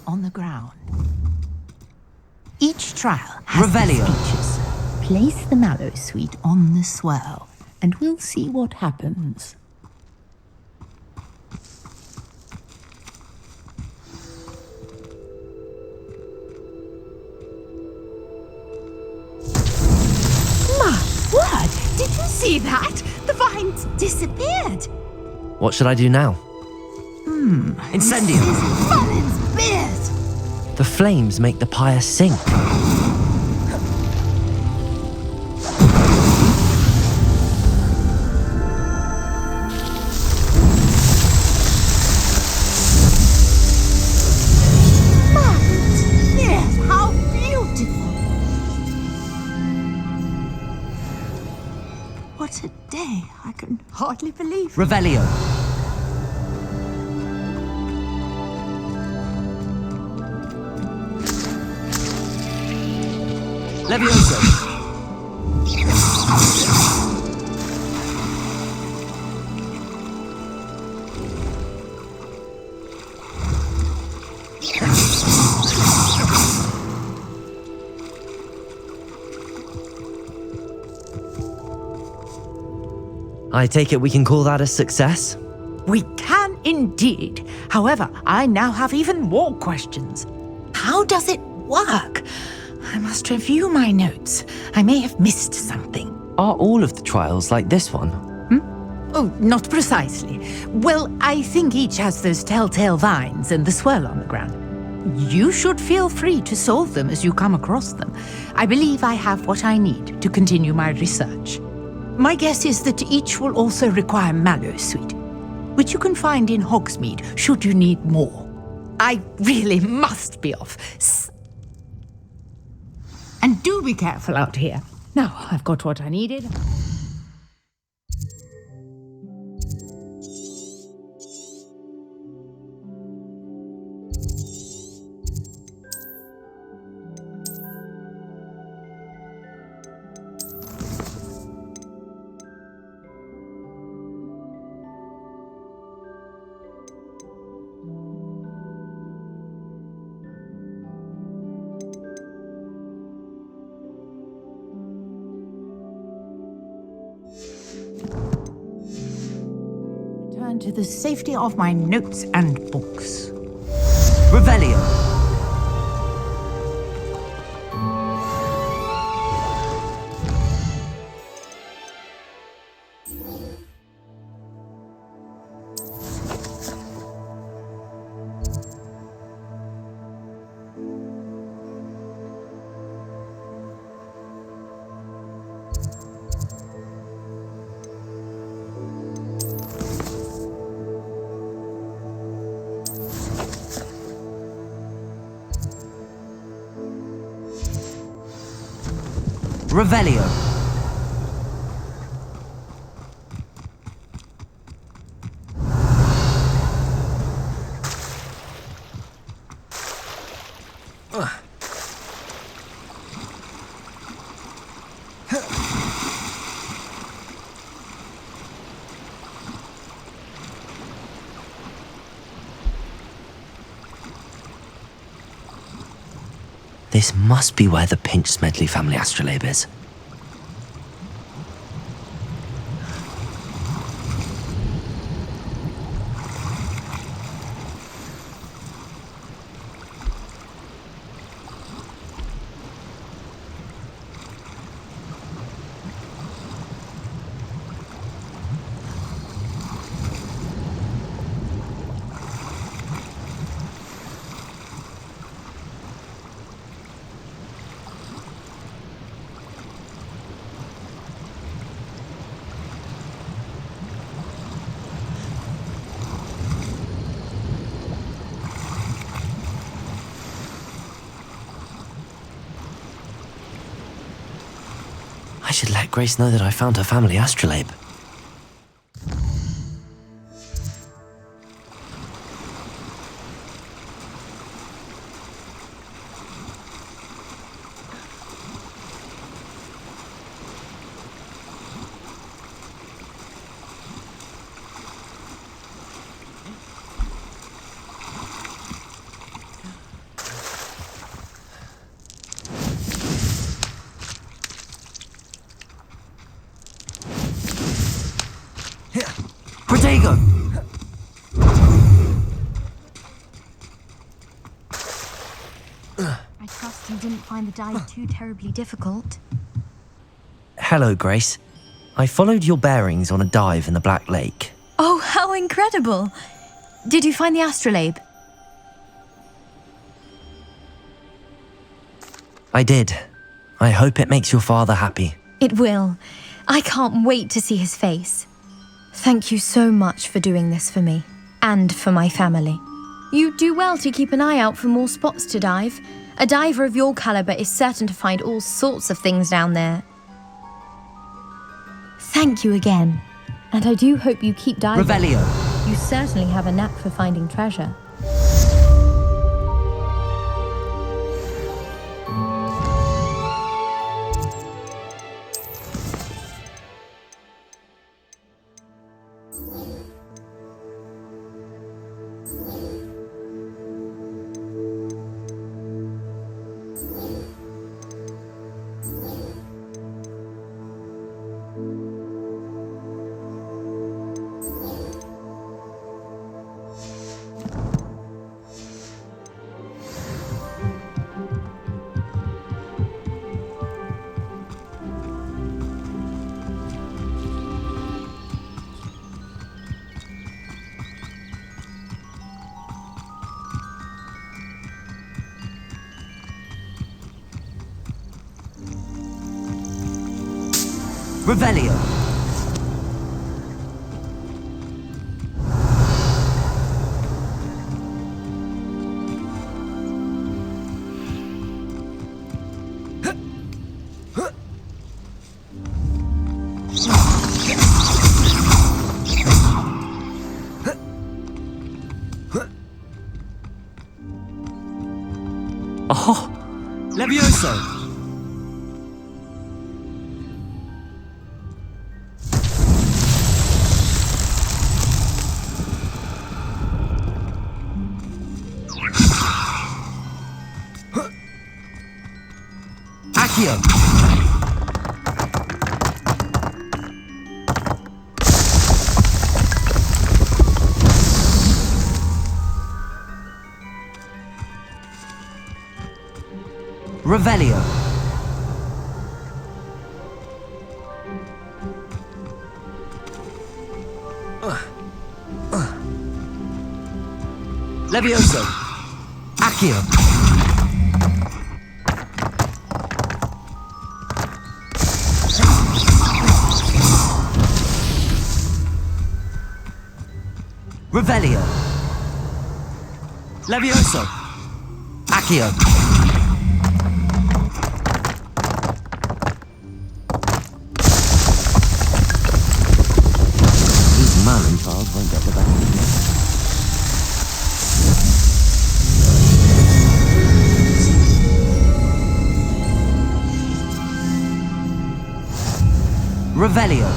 on the ground. Each trial has Revelio. its features. Place the mallow sweet on the swirl, and we'll see what happens. My word! Did you see that? The vines disappeared. What should I do now? Incendio! Valen's beard! The flames make the pyre sink. Yes, how beautiful! What a day! I can hardly believe it. Revelio. Levioso. I take it we can call that a success? We can indeed. However, I now have even more questions. How does it work? I must review my notes. I may have missed something. Are all of the trials like this one? Oh, not precisely. Well, I think each has those telltale vines and the swirl on the ground. You should feel free to solve them as you come across them. I believe I have what I need to continue my research. My guess is that each will also require mallow sweet, which you can find in Hogsmeade should you need more. I really must be off. And do be careful out here. Now, I've got what I needed. Return to the safety of my notes and books. Revelio. Revelio. This must be where the Pinch Smedley family astrolabe is. I should let Grace know that I found her family astrolabe. Protego! I trust you didn't find the dive too terribly difficult. Hello, Grace. I followed your bearings on a dive in the Black Lake. Oh, how incredible! Did you find the astrolabe? I did. I hope it makes your father happy. It will. I can't wait to see his face. Thank you so much for doing this for me, and for my family. You do well to keep an eye out for more spots to dive. A diver of your caliber is certain to find all sorts of things down there. Thank you again. And I do hope you keep diving. Revelio! You certainly have a knack for finding treasure. Revelio! Oh! Levioso! Accio! Revelio! Levioso! Accio! Revelio! Levioso! Accio! These Marlin files won't get the back. Revelio!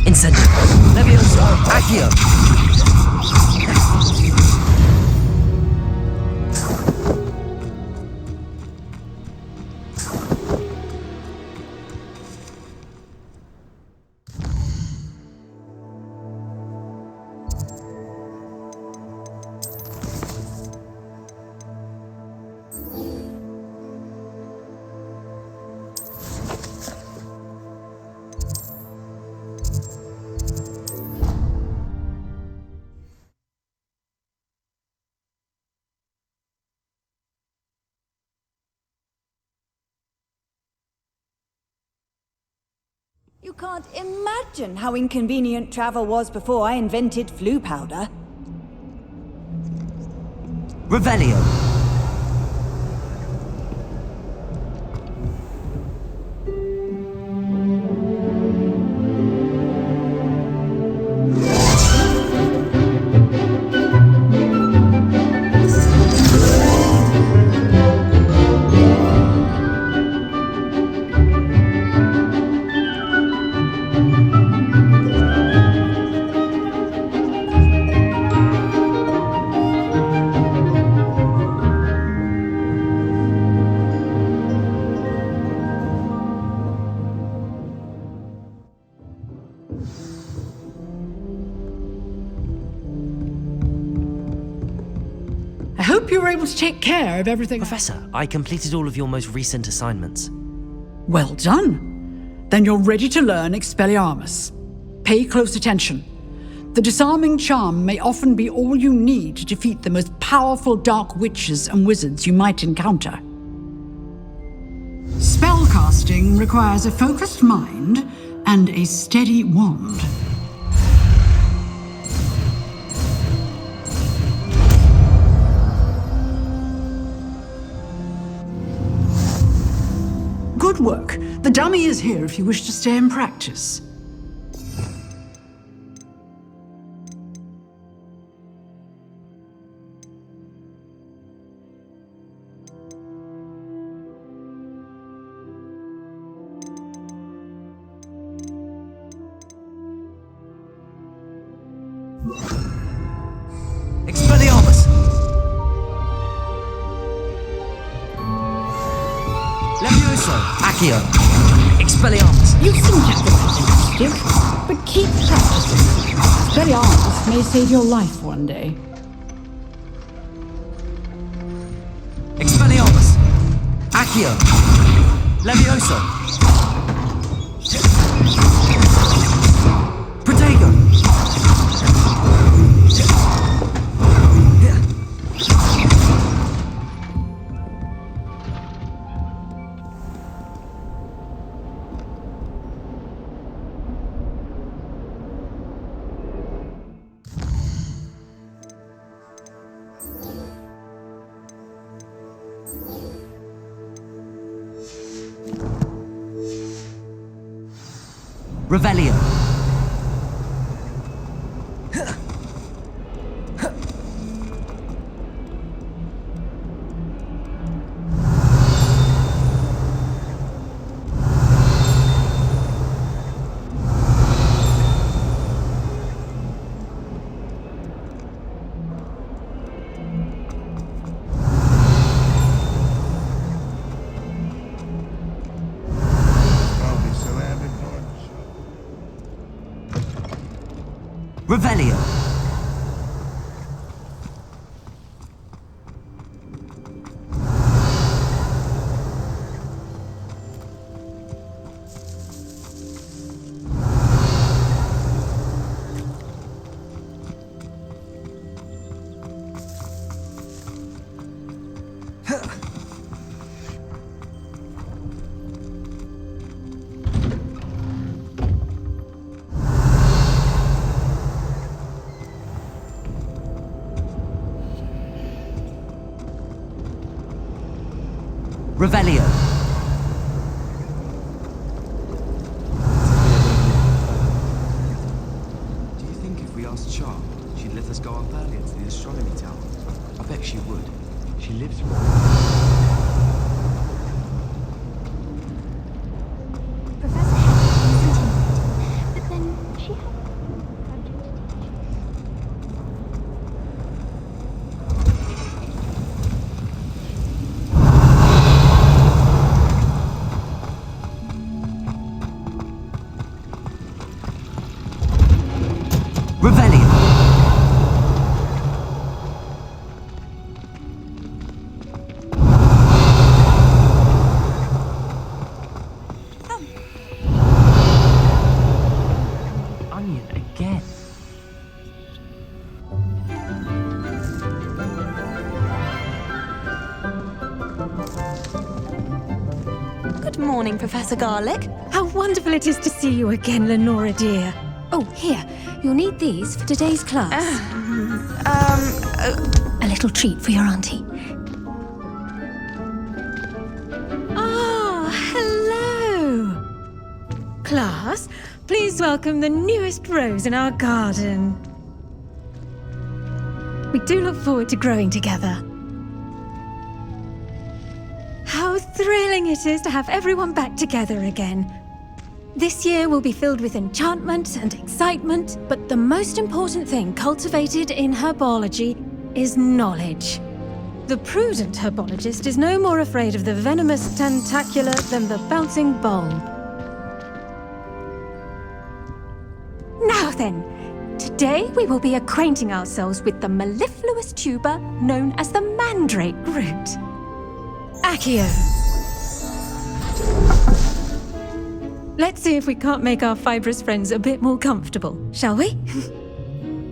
Incendio! Levioso! Accio! Can't imagine how inconvenient travel was before I invented flu powder. Revelio. I hope you were able to take care of everything. Professor, I completed all of your most recent assignments. Well done. Then you're ready to learn Expelliarmus. Pay close attention. The disarming charm may often be all you need to defeat the most powerful dark witches and wizards you might encounter. Spellcasting requires a focused mind and a steady wand. Good work. The dummy is here if you wish to stay and practice. Expelliarmus! Levioso! Accio! Expelliarmus! You seem to have the right initiative, but keep practicing. Expelliarmus may save your life one day. Expelliarmus! Accio! Levioso! Protego! Revelio. Revelio. Revelio. Do you think if we asked Char, she'd let us go up earlier to the astronomy tower? I bet she would. She lives right. Professor Henry isn't invited, but then she had a project to teach. Revelio. morning, Professor Garlick. How wonderful it is to see you again, Lenora dear. Oh, here, you'll need these for today's class. A little treat for your auntie. Ah, hello! Class, please welcome the newest rose in our garden. We do look forward to growing together. How thrilling it is to have everyone back together again. This year will be filled with enchantment and excitement, but the most important thing cultivated in herbology is knowledge. The prudent herbologist is no more afraid of the venomous tentacula than the bouncing bulb. Now then, today we will be acquainting ourselves with the mellifluous tuber known as the mandrake root. Accio. Let's see if we can't make our fibrous friends a bit more comfortable, shall we?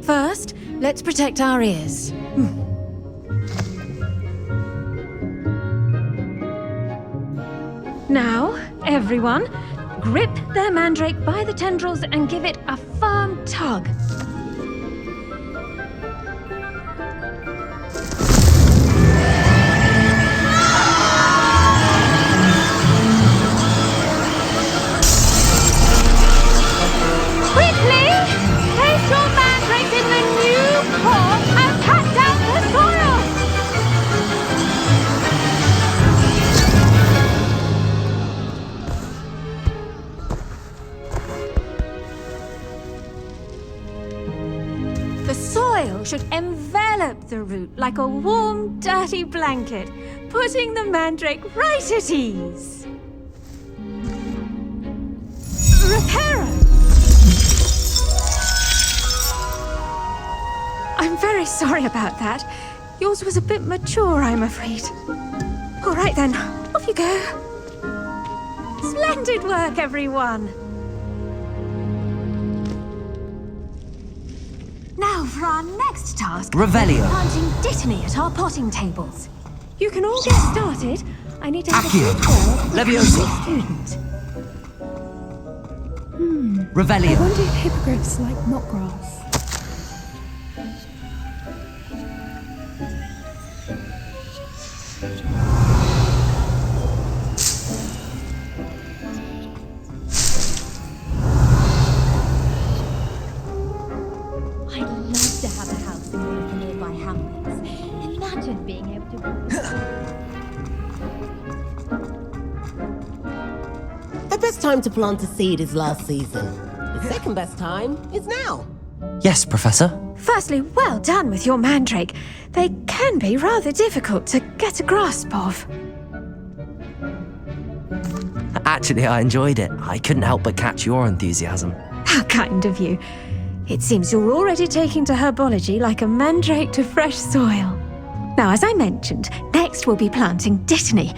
First, let's protect our ears. Now, everyone, grip their mandrake by the tendrils and give it a firm tug. Quickly! Place your mandrakes in the new pot and pat down the soil! The soil should envelop the root like a warm, dirty blanket, putting the mandrake right at ease. Reparo! I'm very sorry about that. Yours was a bit mature, I'm afraid. All right then, off you go. Splendid work, everyone! Now for our next task. Revelio. Planting dittany at our potting tables. You can all get started. I need to have Accio. a quick word with Leviosa. every student. Revelio. I wonder if hippogriffs like knotgrass. I'd love to have a house in one of the nearby hamlets. Imagine being able to... The best time to plant a seed is last season. The second best time is now. Yes, Professor. Firstly, well done with your mandrake. They can be rather difficult to get a grasp of. Actually, I enjoyed it. I couldn't help but catch your enthusiasm. How kind of you. It seems you're already taking to herbology like a mandrake to fresh soil. Now, as I mentioned, next we'll be planting dittany.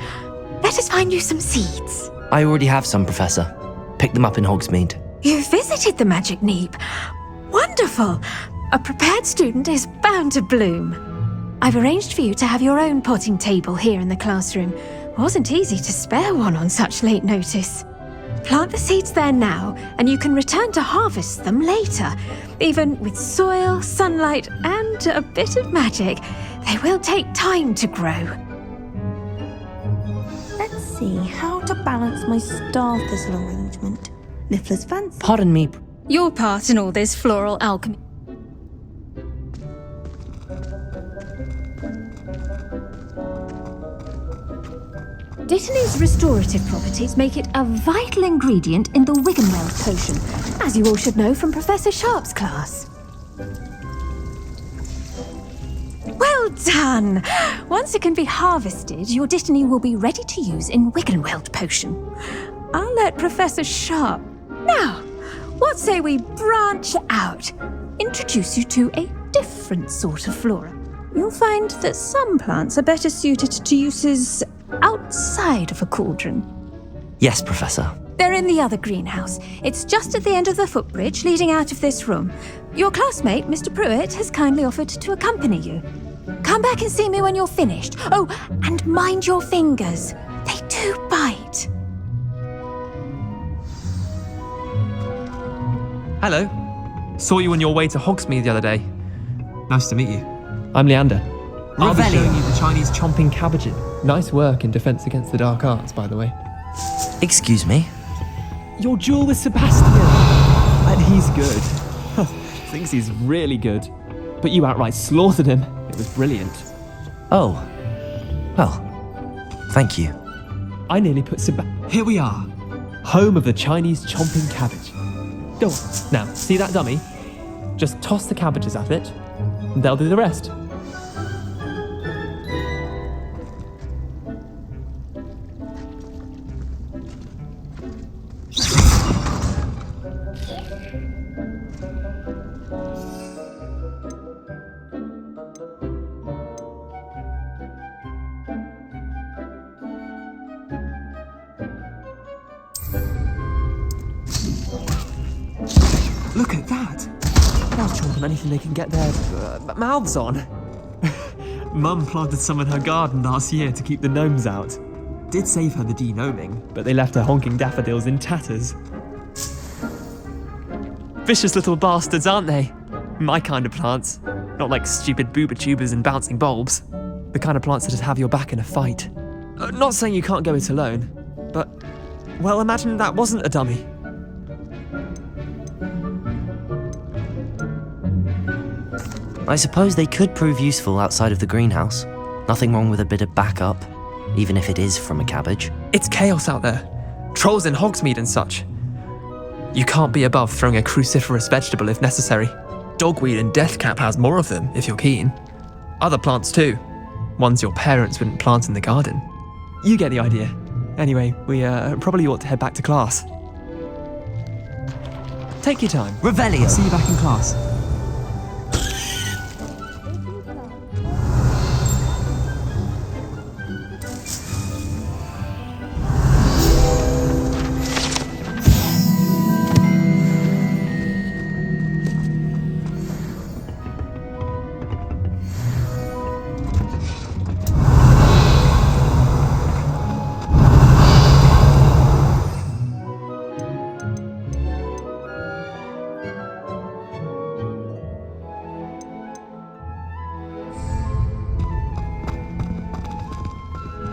Let us find you some seeds. I already have some, Professor. Pick them up in Hogsmeade. You visited the Magic Neep. Wonderful! A prepared student is bound to bloom. I've arranged for you to have your own potting table here in the classroom. Wasn't easy to spare one on such late notice. Plant the seeds there now, and you can return to harvest them later. Even with soil, sunlight, and a bit of magic, they will take time to grow. Let's see how to balance my star thistle arrangement. Niffler's fancy. Pardon me. Your part in all this floral alchemy. Dittany's restorative properties make it a vital ingredient in the Wiggenweld potion, as you all should know from Professor Sharp's class. Well done! Once it can be harvested, your dittany will be ready to use in Wiggenweld potion. I'll let Professor Sharp... Now, what say we branch out? Introduce you to a different sort of flora. You'll find that some plants are better suited to uses outside of a cauldron. Yes, Professor. They're in the other greenhouse. It's just at the end of the footbridge leading out of this room. Your classmate, Mr. Pruitt, has kindly offered to accompany you. Come back and see me when you're finished. Oh, and mind your fingers. They do bite. Hello. Saw you on your way to Hogsmeade the other day. Nice to meet you. I'm Leander. I'll be Revelio. showing you the Chinese chomping cabbages. Nice work in Defense Against the Dark Arts, by the way. Excuse me? Your duel with Sebastian. And he's good. Thinks he's really good. But you outright slaughtered him. It was brilliant. Oh. Well, thank you. I nearly put Sebastian... Here we are. Home of the Chinese chomping cabbage. Go on. Now, see that dummy? Just toss the cabbages at it, and they'll do the rest. Look at that. They'll chomp on anything they can get their mouths on. Mum planted some in her garden last year to keep the gnomes out. Did save her the denoming, but they left her honking daffodils in tatters. Vicious little bastards, aren't they? My kind of plants. Not like stupid booba tubers and bouncing bulbs. The kind of plants that just have your back in a fight. Not saying you can't go it alone, but, well, imagine that wasn't a dummy. I suppose they could prove useful outside of the greenhouse. Nothing wrong with a bit of backup, even if it is from a cabbage. It's chaos out there. Trolls in Hogsmeade and such. You can't be above throwing a cruciferous vegetable if necessary. Dogweed and deathcap has more of them, if you're keen. Other plants too. Ones your parents wouldn't plant in the garden. You get the idea. Anyway, we probably ought to head back to class. Take your time. Revelio. See you back in class.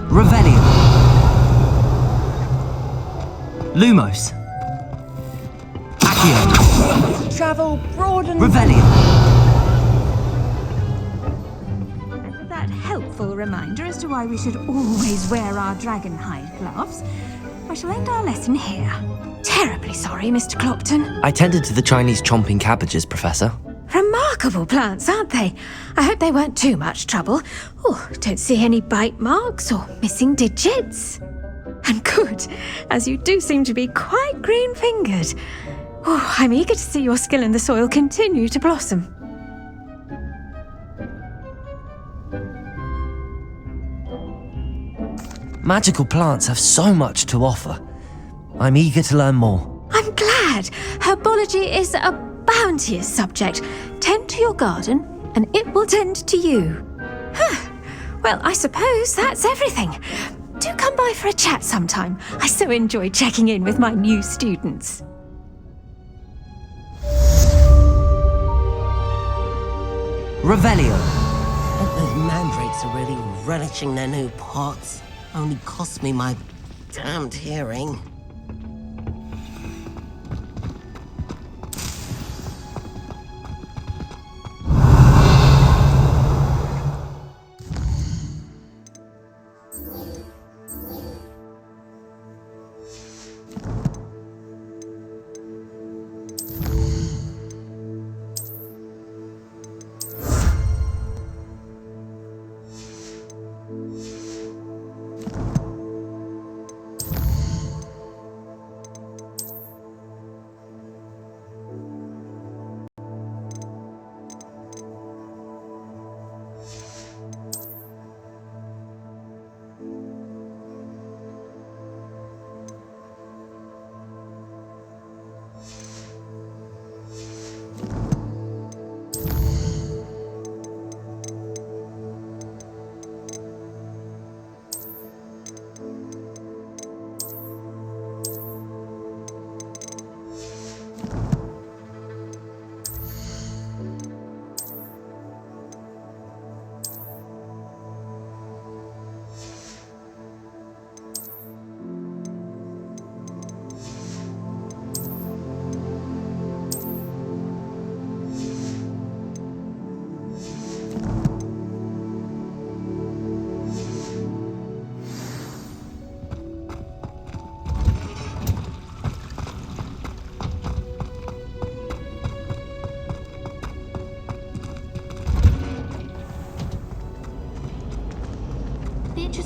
Revelio. Lumos. Accio. Travel broad and Revelio. That helpful reminder as to why we should always wear our dragon hide gloves. I shall end our lesson here. Terribly sorry, Mr. Clopton. I tended to the Chinese chomping cabbages, Professor. Remarkable plants, aren't they? I hope they weren't too much trouble. Oh, don't see any bite marks or missing digits. And good, as you do seem to be quite green-fingered. Oh, I'm eager to see your skill in the soil continue to blossom. Magical plants have so much to offer. I'm eager to learn more. I'm glad. Herbology is a bounteous subject. Tend to your garden, and it will tend to you. Well, I suppose that's everything. Do come by for a chat sometime. I so enjoy checking in with my new students. Revelio. I bet those mandrakes are really relishing their new pots. Only cost me my damned hearing.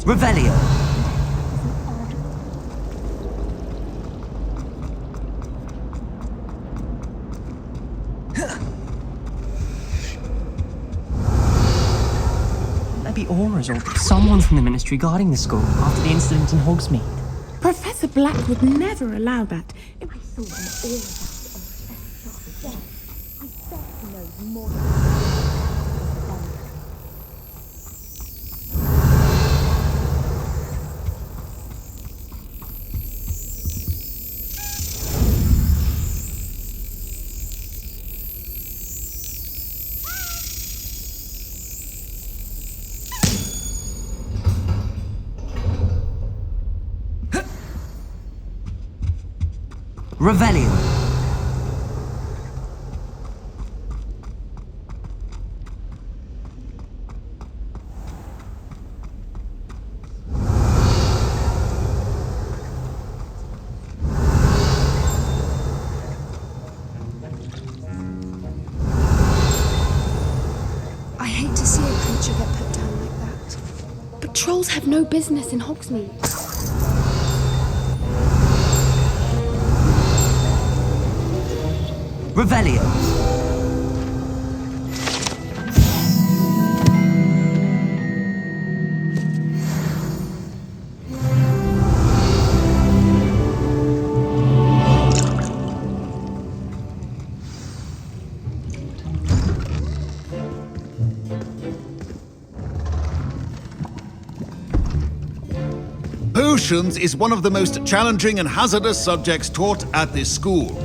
Revelio. There be Auras or someone from the Ministry guarding the school after the incident in Hogsmeade. Professor Black would never allow that. I saw them all about on I bet he knows more. Revelio. I hate to see a creature get put down like that. But trolls have no business in Hogsmeade. Revelio. Potions is one of the most challenging and hazardous subjects taught at this school.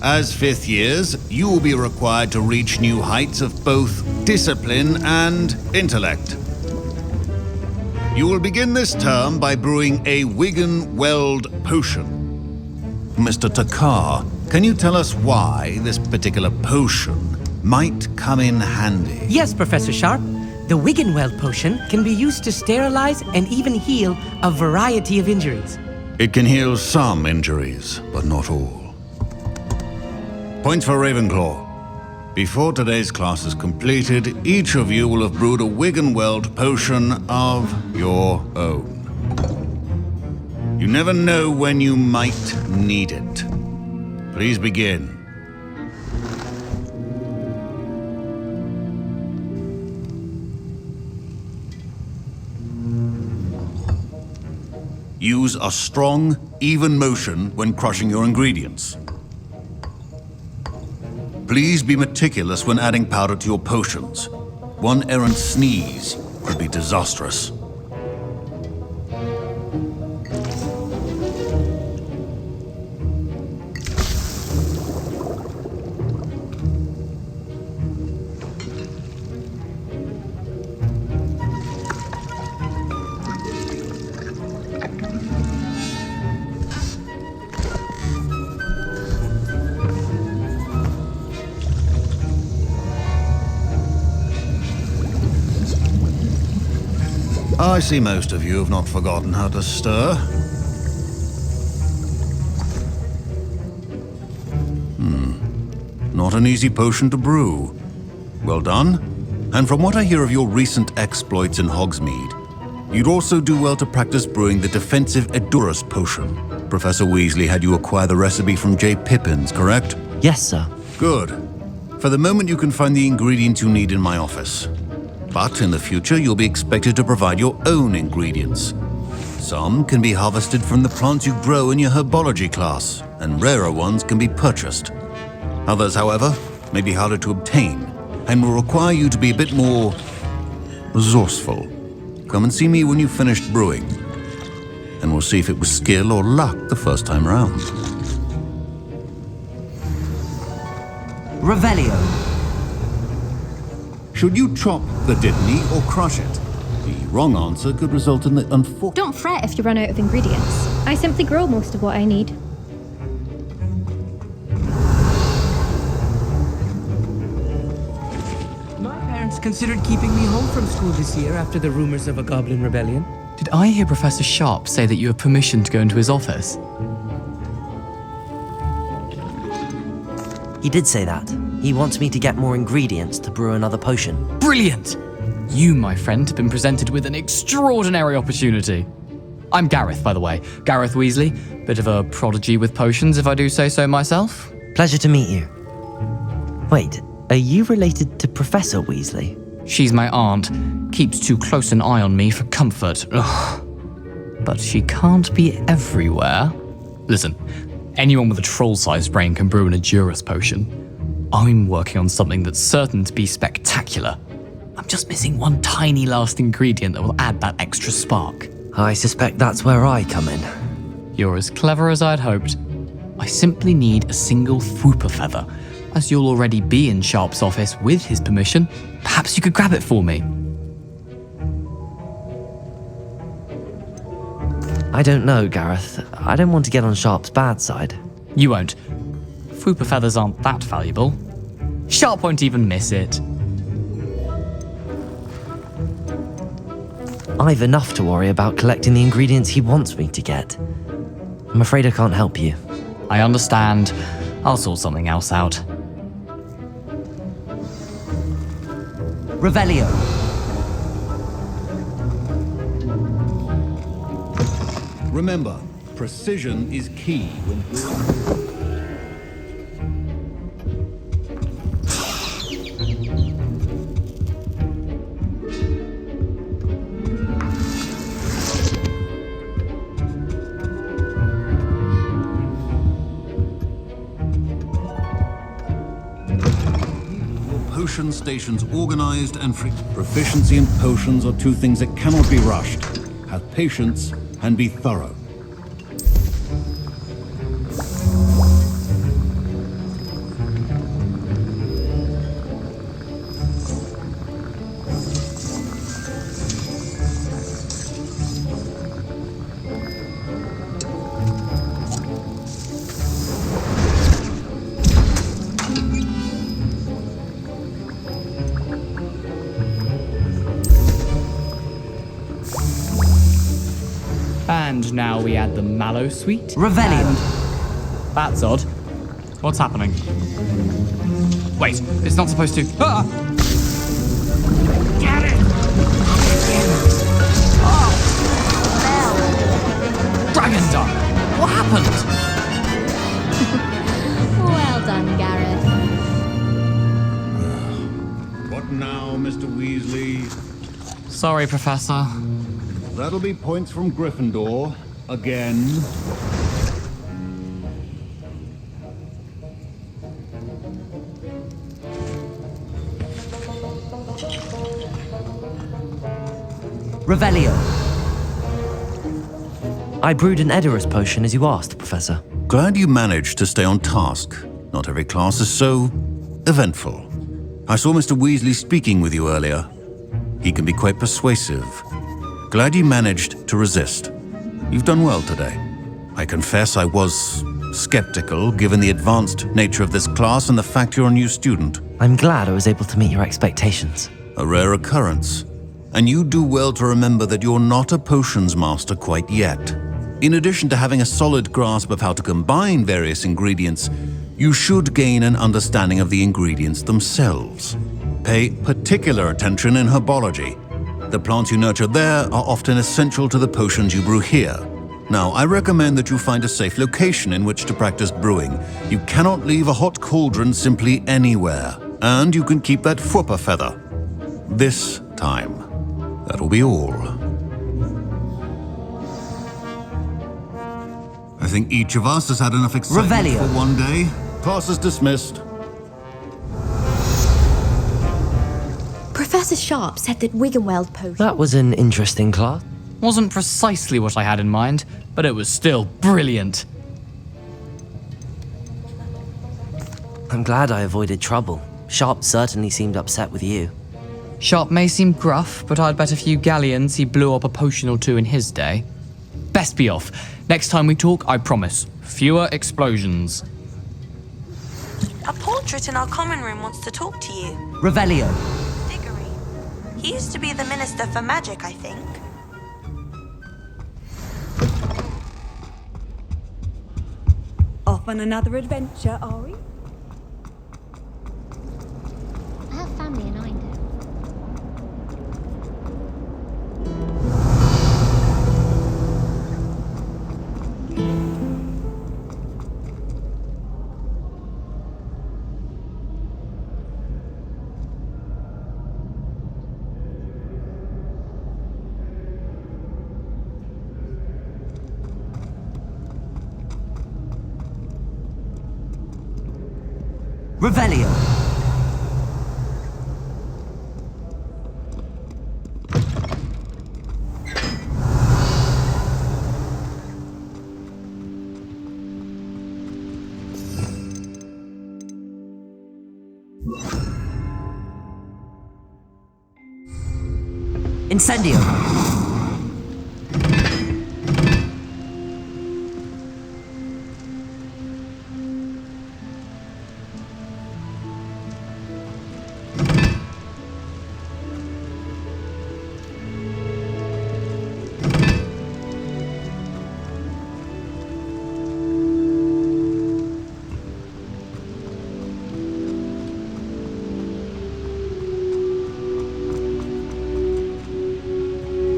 As fifth years, you will be required to reach new heights of both discipline and intellect. You will begin this term by brewing a Wigan-Weld potion. Mr. Takar, can you tell us why this particular potion might come in handy? Yes, Professor Sharp. The Wigan-Weld potion can be used to sterilize and even heal a variety of injuries. It can heal some injuries, but not all. Points for Ravenclaw. Before today's class is completed, each of you will have brewed a Wigan-Weld potion of your own. You never know when you might need it. Please begin. Use a strong, even motion when crushing your ingredients. Please be meticulous when adding powder to your potions. One errant sneeze could be disastrous. I see most of you have not forgotten how to stir. Not an easy potion to brew. Well done. And from what I hear of your recent exploits in Hogsmeade, you'd also do well to practice brewing the defensive Edurus potion. Professor Weasley had you acquire the recipe from J. Pippins, correct? Yes, sir. Good. For the moment, you can find the ingredients you need in my office. But in the future, you'll be expected to provide your own ingredients. Some can be harvested from the plants you grow in your herbology class, and rarer ones can be purchased. Others, however, may be harder to obtain, and will require you to be a bit more resourceful. Come and see me when you've finished brewing, and we'll see if it was skill or luck the first time round. Revelio. Should you chop the Dittany or crush it? The wrong answer could result in the unfortunate... Don't fret if you run out of ingredients. I simply grow most of what I need. My parents considered keeping me home from school this year after the rumors of a goblin rebellion. Did I hear Professor Sharp say that you have permission to go into his office? He did say that. He wants me to get more ingredients to brew another potion. Brilliant! You, my friend, have been presented with an extraordinary opportunity. I'm Gareth, by the way. Gareth Weasley. Bit of a prodigy with potions, if I do say so myself. Pleasure to meet you. Wait, are you related to Professor Weasley? She's my aunt. Keeps too close an eye on me for comfort. Ugh. But she can't be everywhere. Listen, anyone with a troll-sized brain can brew an Edurus potion. I'm working on something that's certain to be spectacular. I'm just missing one tiny last ingredient that will add that extra spark. I suspect that's where I come in. You're as clever as I'd hoped. I simply need a single Fwooper feather. As you'll already be in Sharp's office with his permission, perhaps you could grab it for me. I don't know, Gareth. I don't want to get on Sharp's bad side. You won't. Fwooper feathers aren't that valuable. Sharp won't even miss it. I've enough to worry about collecting the ingredients he wants me to get. I'm afraid I can't help you. I understand. I'll sort something else out. Revelio. Remember, precision is key when potion stations organized and free. Proficiency in potions are two things that cannot be rushed. Have patience and be thorough. And now we add the mallow sweet. Revelio. That's odd. What's happening? Wait, it's not supposed to. Ah! Get it! Oh! Dragon Dung! What happened? Well done, Gareth. What now, Mr. Weasley? Sorry, Professor. That'll be points from Gryffindor. Again. Revelio. I brewed an Edurus potion as you asked, Professor. Glad you managed to stay on task. Not every class is so eventful. I saw Mr. Weasley speaking with you earlier. He can be quite persuasive. Glad you managed to resist. You've done well today. I confess I was skeptical, given the advanced nature of this class and the fact you're a new student. I'm glad I was able to meet your expectations. A rare occurrence. And you do well to remember that you're not a potions master quite yet. In addition to having a solid grasp of how to combine various ingredients, you should gain an understanding of the ingredients themselves. Pay particular attention in herbology. The plants you nurture there are often essential to the potions you brew here. Now, I recommend that you find a safe location in which to practice brewing. You cannot leave a hot cauldron simply anywhere. And you can keep that Fwooper feather. This time. That'll be all. I think each of us has had enough excitement Revelio. for one day. Class is dismissed. Professor Sharp said that Wiggenweld potion. That was an interesting class. Wasn't precisely what I had in mind, but it was still brilliant. I'm glad I avoided trouble. Sharp certainly seemed upset with you. Sharp may seem gruff, but I'd bet a few galleons he blew up a potion or two in his day. Best be off. Next time we talk, I promise, fewer explosions. A portrait in our common room wants to talk to you. Revelio. He used to be the Minister for Magic, I think. Off on another adventure, are we? I have family in Indo. Revelio. Incendio.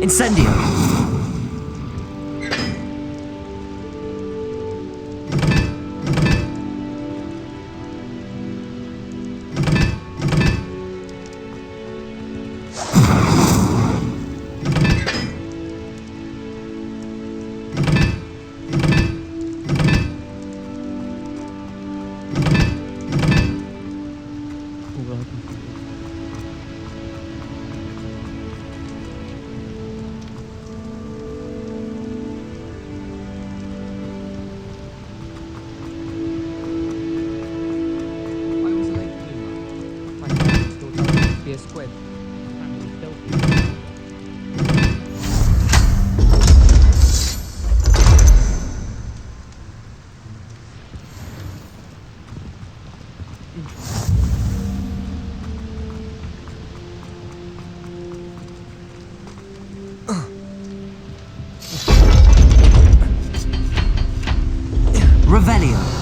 Incendio. Be a squid. Revelio.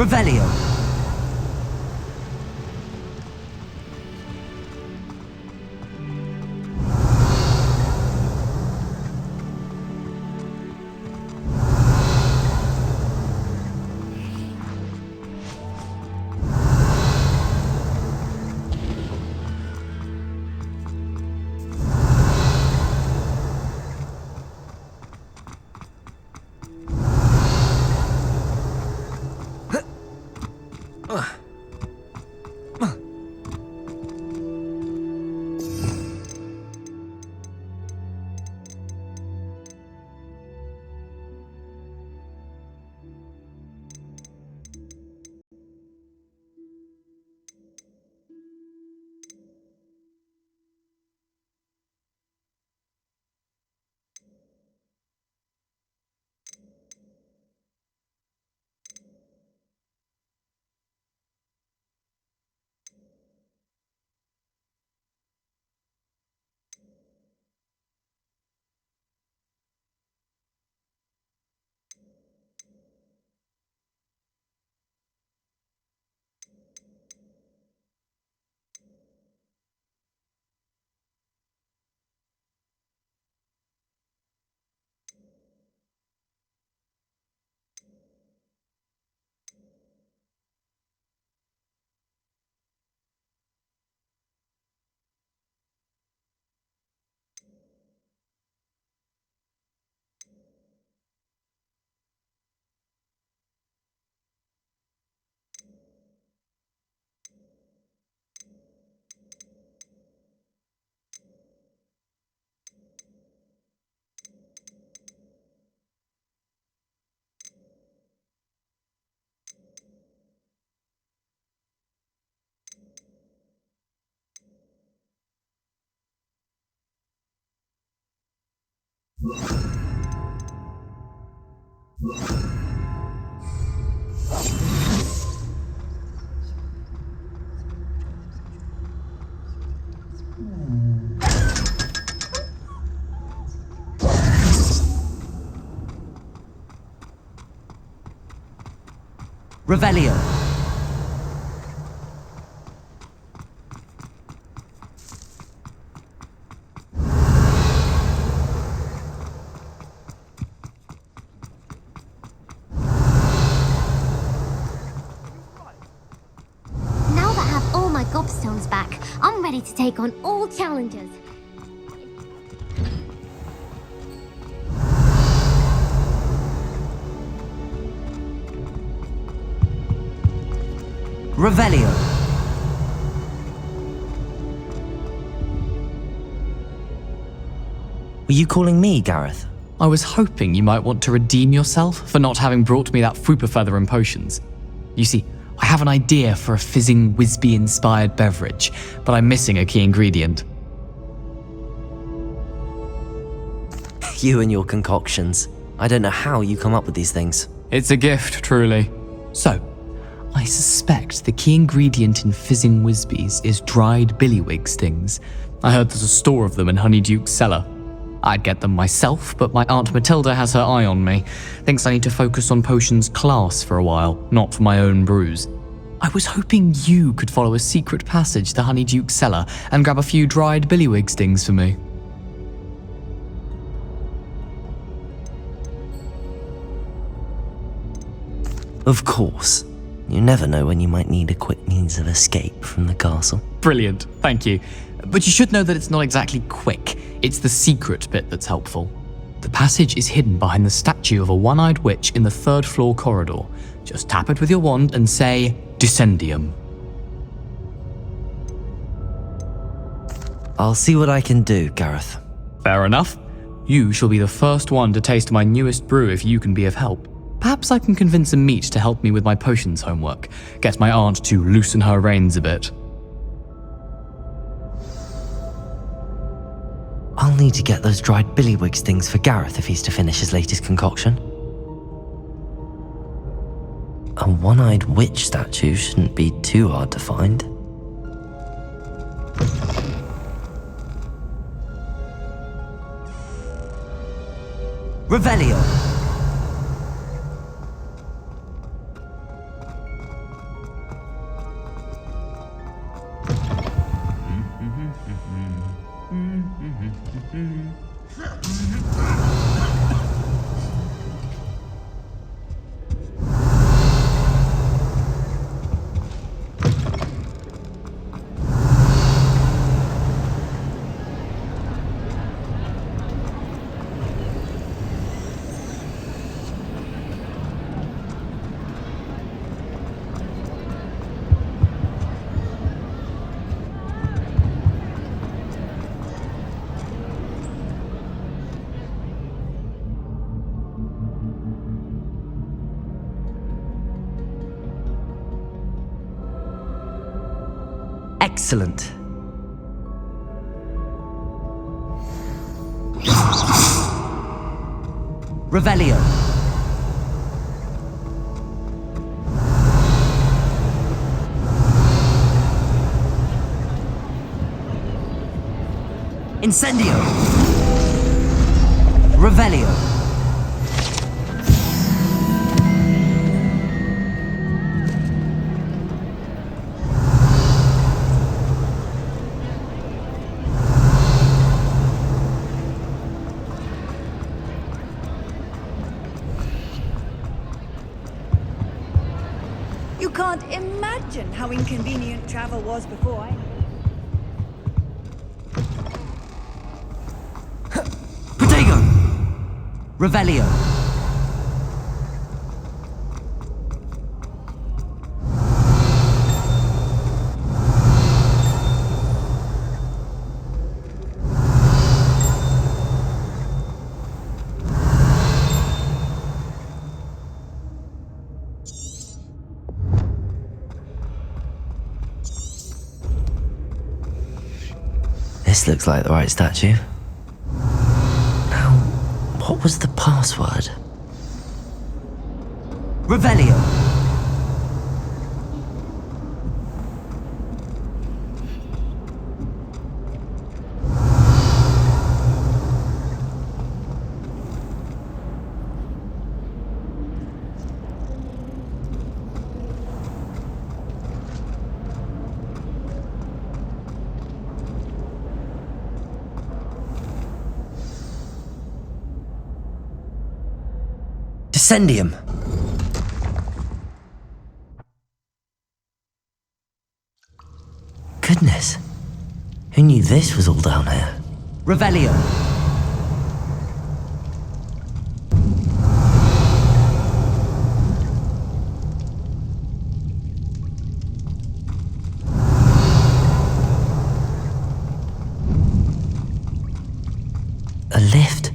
Revelio. Revelio. Now that I have all my gobstones back, I'm ready to take on all challenges. Revelio. Were you calling me, Gareth? I was hoping you might want to redeem yourself for not having brought me that Fupa feather and potions. You see, I have an idea for a fizzing Wisby-inspired beverage, but I'm missing a key ingredient. You and your concoctions. I don't know how you come up with these things. It's a gift, truly. So, I suspect the key ingredient in fizzing Wisbies is dried billywig stings. I heard there's a store of them in Honeyduke's cellar. I'd get them myself, but my Aunt Matilda has her eye on me. Thinks I need to focus on potions class for a while, not for my own brews. I was hoping you could follow a secret passage to Honeyduke's cellar and grab a few dried billywig stings for me. Of course. You never know when you might need a quick means of escape from the castle. Brilliant, thank you. But you should know that it's not exactly quick. It's the secret bit that's helpful. The passage is hidden behind the statue of a one-eyed witch in the 3rd floor corridor. Just tap it with your wand and say, Descendium. I'll see what I can do, Gareth. Fair enough. You shall be the first one to taste my newest brew if you can be of help. Perhaps I can convince a meat to help me with my potions homework. Get my aunt to loosen her reins a bit. I'll need to get those dried billywig stings for Gareth if he's to finish his latest concoction. A one-eyed witch statue shouldn't be too hard to find. Revelio. Excellent. Revelio. Incendio. Revelio. You can't imagine how inconvenient travel was before I... Protego! Revelio. This looks like the right statue. Now, what was the password? Revelio. Incendium! Goodness. Who knew this was all down here? Revelio. A lift.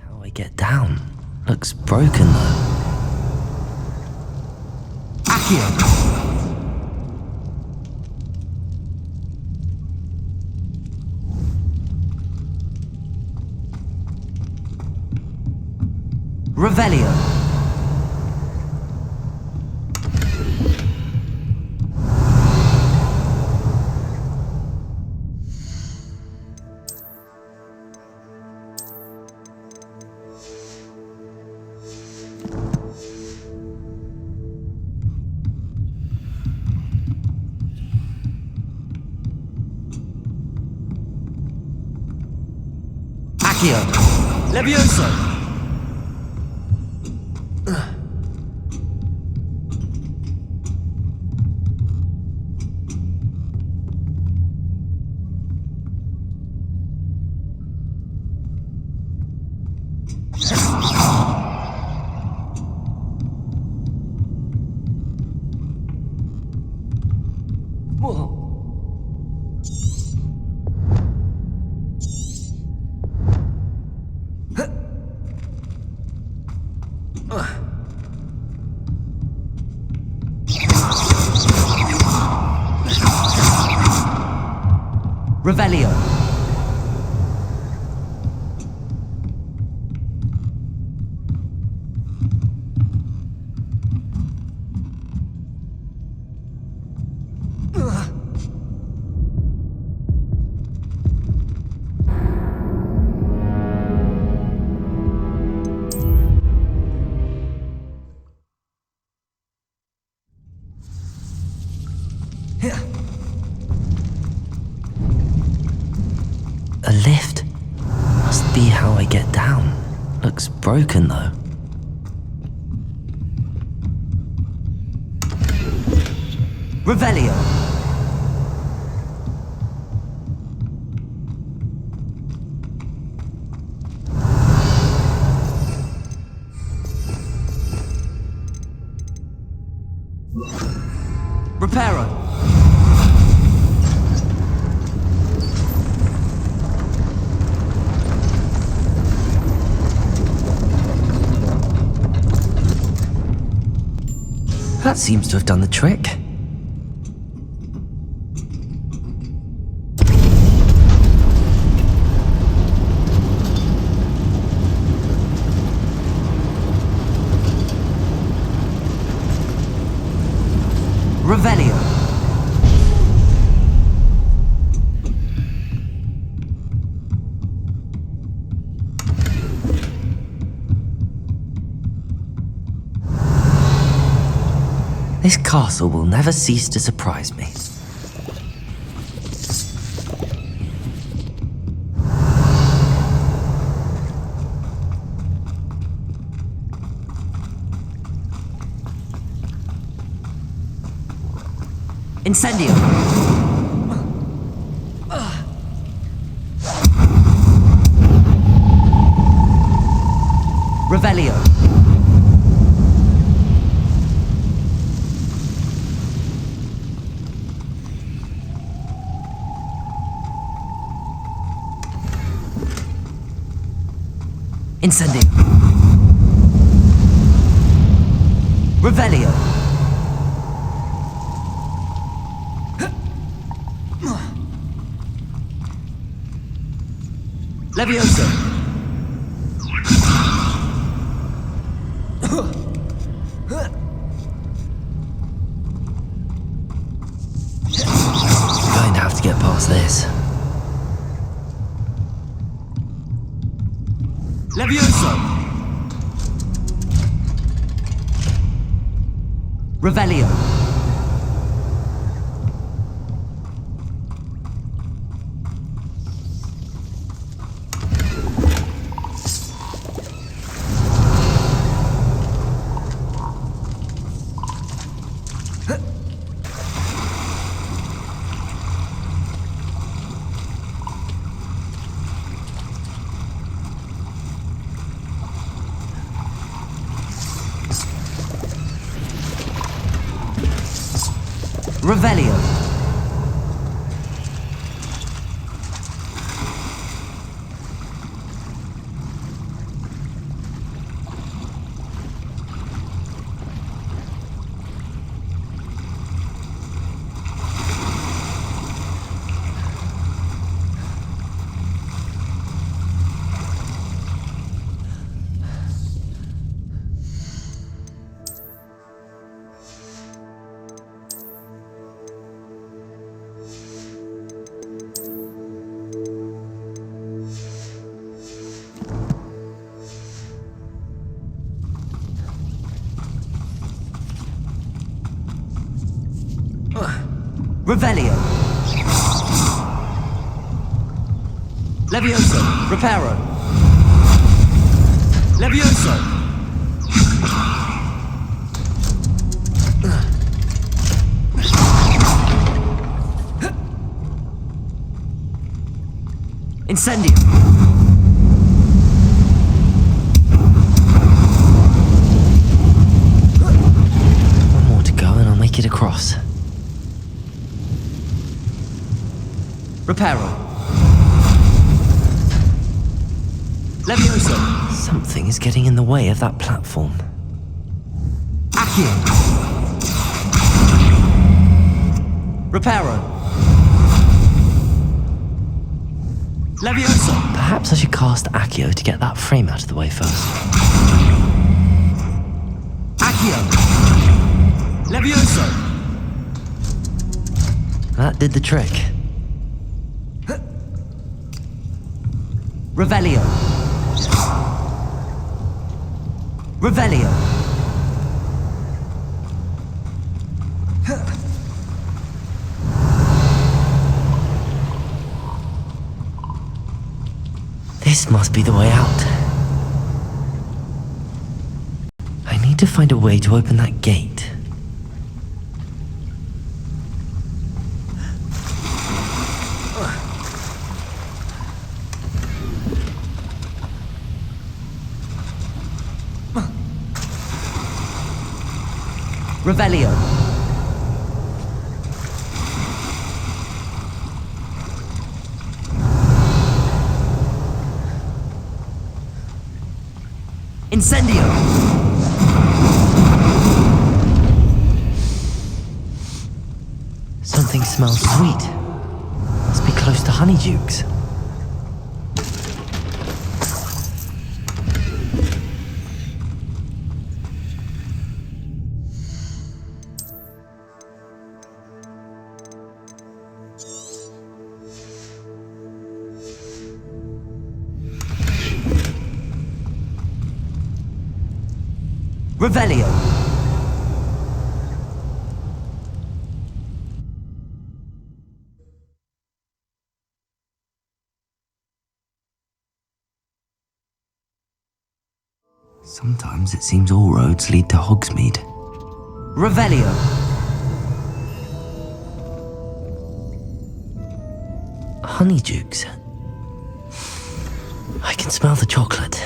How I get down? Looks broken though. Accio. Revelio. Accio. Levioso. Revelio. A lift? Must be how I get down. Looks broken though. Revelio. Reparo. That seems to have done the trick. Revelio. This castle will never cease to surprise me. Incendio. Revelio. Incendio. Revelio. Levioso. past this. Levioso! Revelio! Revelio. Revelio. Levioso. Reparo. Levioso. Incendio. One more to go and I'll make it across. Reparo. Levioso. Something is getting in the way of that platform. Accio. Reparo. Levioso. Perhaps I should cast Accio to get that frame out of the way first. Accio. Levioso. That did the trick. Revelio. Revelio. This must be the way out. I need to find a way to open that gate. Revelio. Incendio. Something smells sweet. Must be close to Honeydukes. Revelio. Sometimes it seems all roads lead to Hogsmeade. Revelio. Honeydukes. I can smell the chocolate.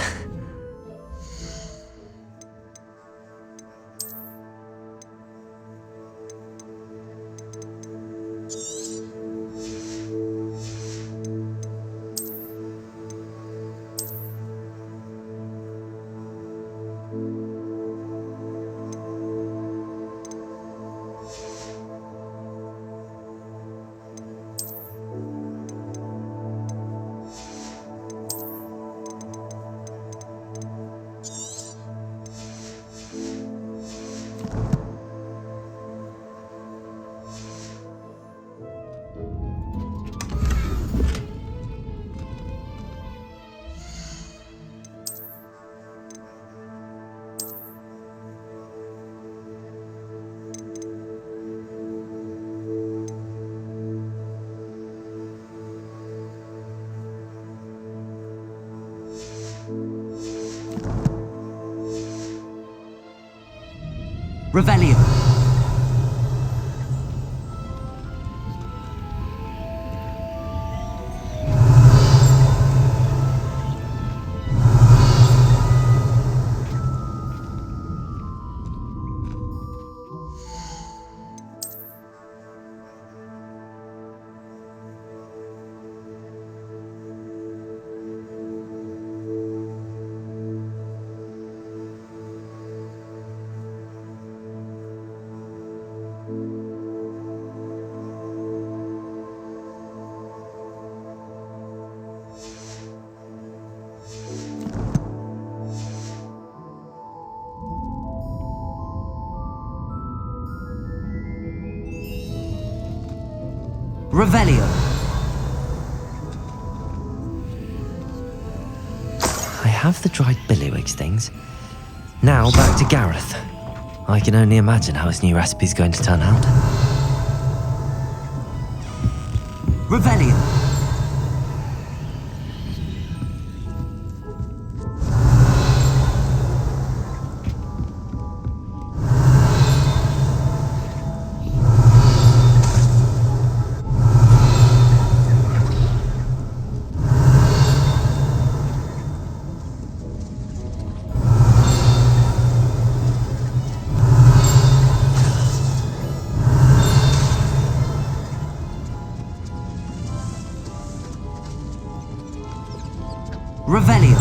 Revelio. Revelio. I have the dried billywigs things. Now back to Gareth. I can only imagine how his new recipe's going to turn out. Revelio. Revelio.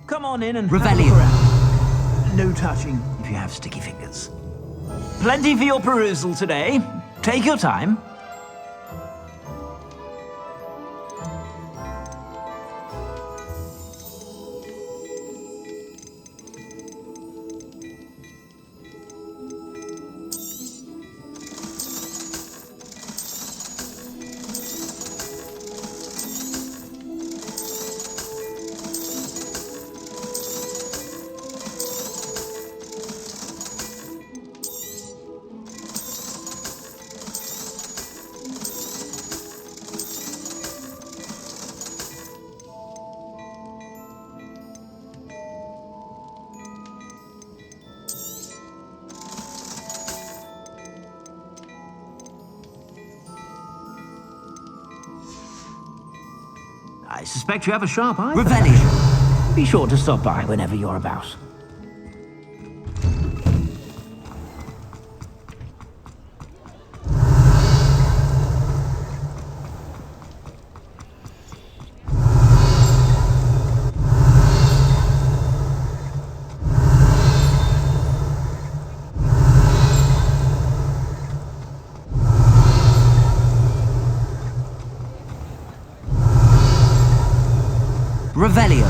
Come on in and Revelio. have a look around. No touching if you have sticky fingers. Plenty for your perusal today. Take your time. I suspect you have a sharp eye. Revelio. Be sure to stop by whenever you're about. Revelio.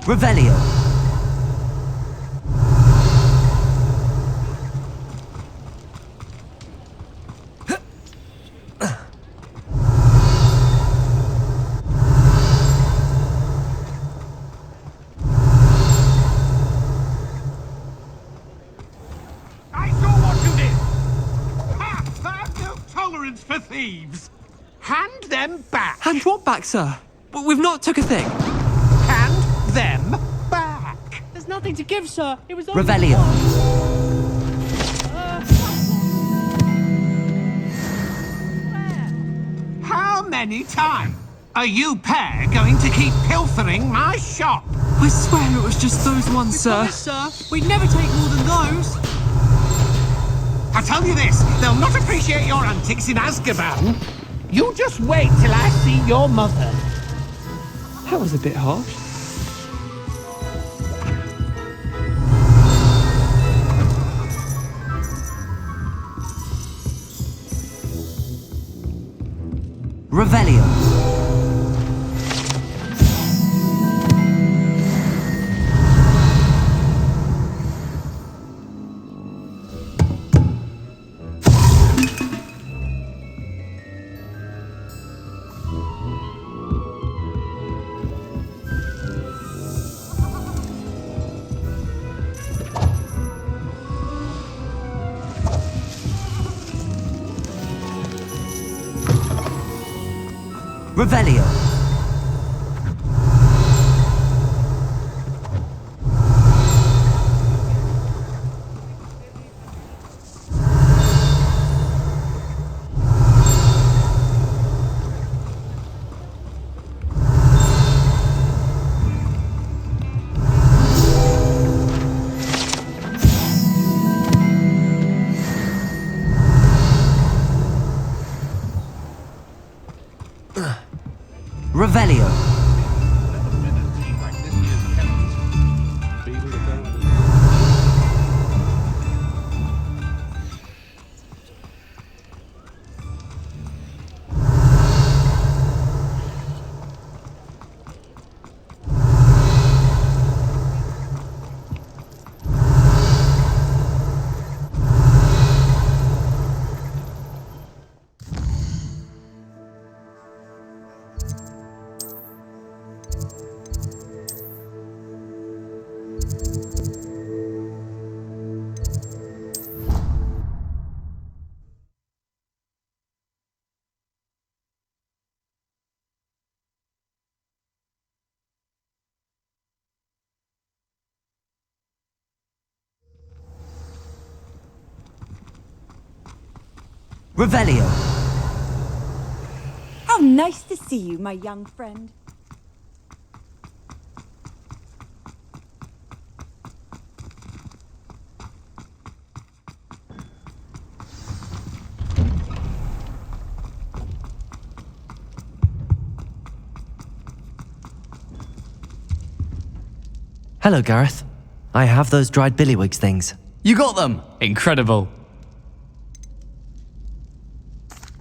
Revelio. For thieves. Hand them back. Hand what back, sir? We've not took a thing. Hand them back. There's nothing nothing to give, sir. It was only Revelio. How many times are you pair going to keep pilfering my shop? I swear it was just those ones, sir. Promise, sir. We'd never take more than those. I tell you this, they'll not appreciate your antics in Azkaban. You just wait till I see your mother. That was a bit harsh. Revelio. Revelio. Revelio. Revelio. How nice to see you, my young friend. Hello, Gareth. I have those dried billywigs things. You got them! Incredible.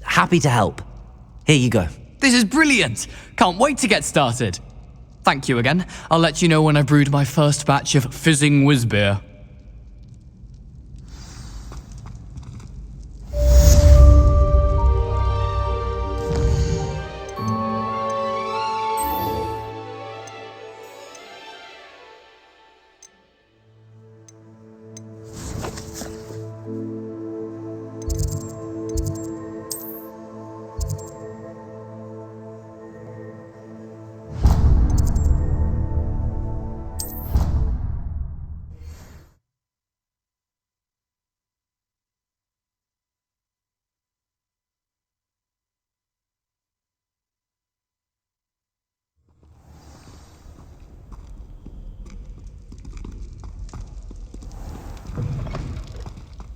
Happy to help. Here you go. This is brilliant! Can't wait to get started. Thank you again. I'll let you know when I brewed my first batch of fizzing whiz-beer.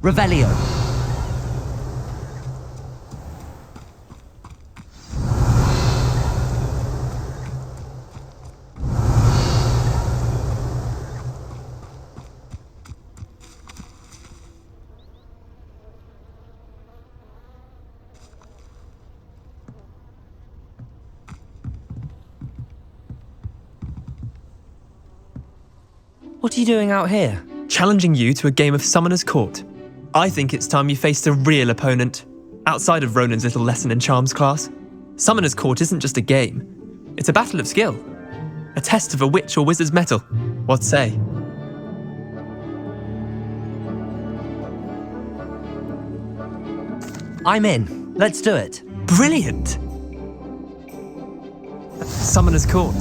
Revelio. What are you doing out here? Challenging you to a game of Summoner's Court. I think it's time you faced a real opponent, outside of Ronan's little lesson in charms class. Summoner's Court isn't just a game. It's a battle of skill. A test of a witch or wizard's mettle. What say? I'm in. Let's do it. Brilliant! Summoner's Court.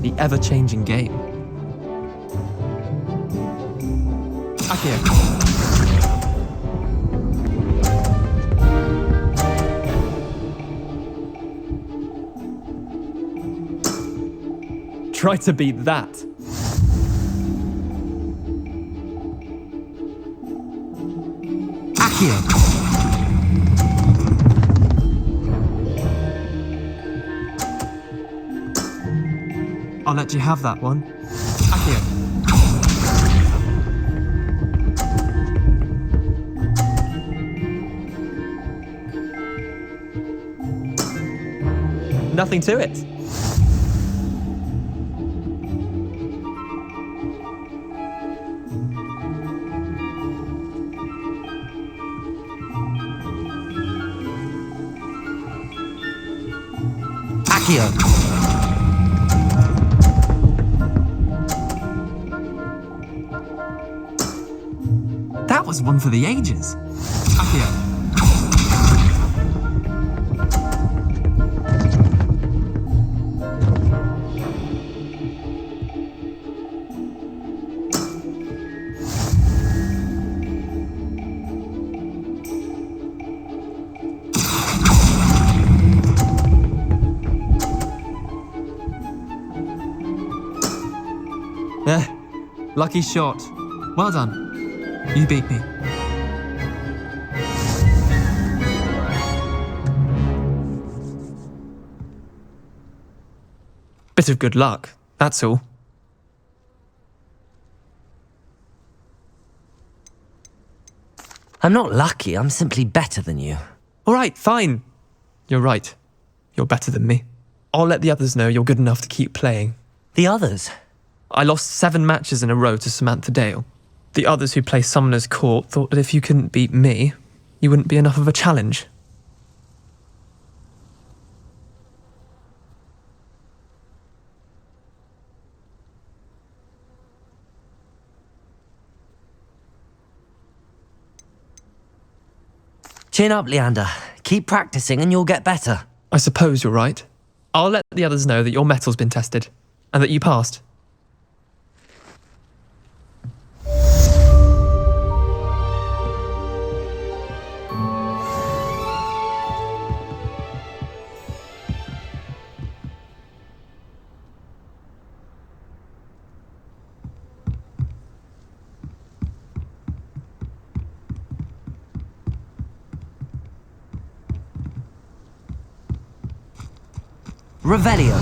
The ever-changing game. Accio. Try to beat that. Accio. I'll let you have that one. Accio. Nothing to it. Accio. That was one for the ages. Accio. Lucky shot. Well done. You beat me. Bit of good luck, that's all. I'm not lucky, I'm simply better than you. All right, fine. You're right. You're better than me. I'll let the others know you're good enough to keep playing. The others? I lost 7 matches in a row to Samantha Dale. The others who play Summoner's Court thought that if you couldn't beat me, you wouldn't be enough of a challenge. Chin up, Leander. Keep practicing and you'll get better. I suppose you're right. I'll let the others know that your metal's been tested, and that you passed. Revelio.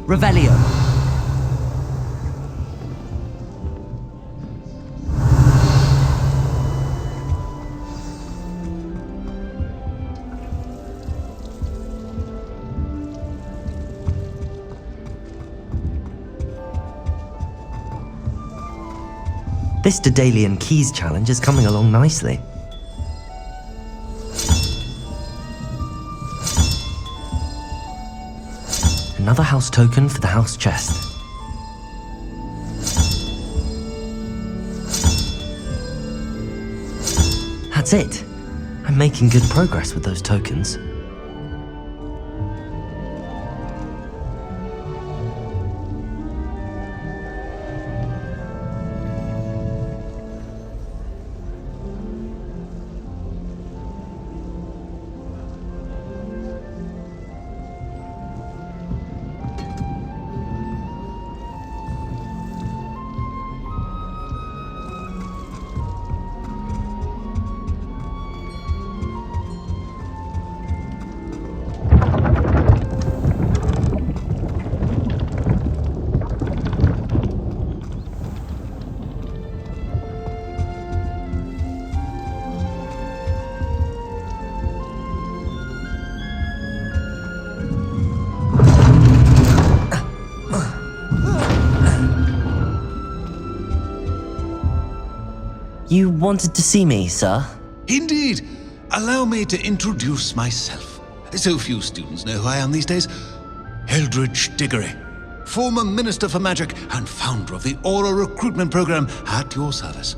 Revelio. This Daedalian Keys challenge is coming along nicely. Another house token for the house chest. That's it. I'm making good progress with those tokens. You wanted to see me, sir? Indeed. Allow me to introduce myself. So few students know who I am these days. Eldridge Diggory, former Minister for Magic and founder of the Aura Recruitment Program, at your service.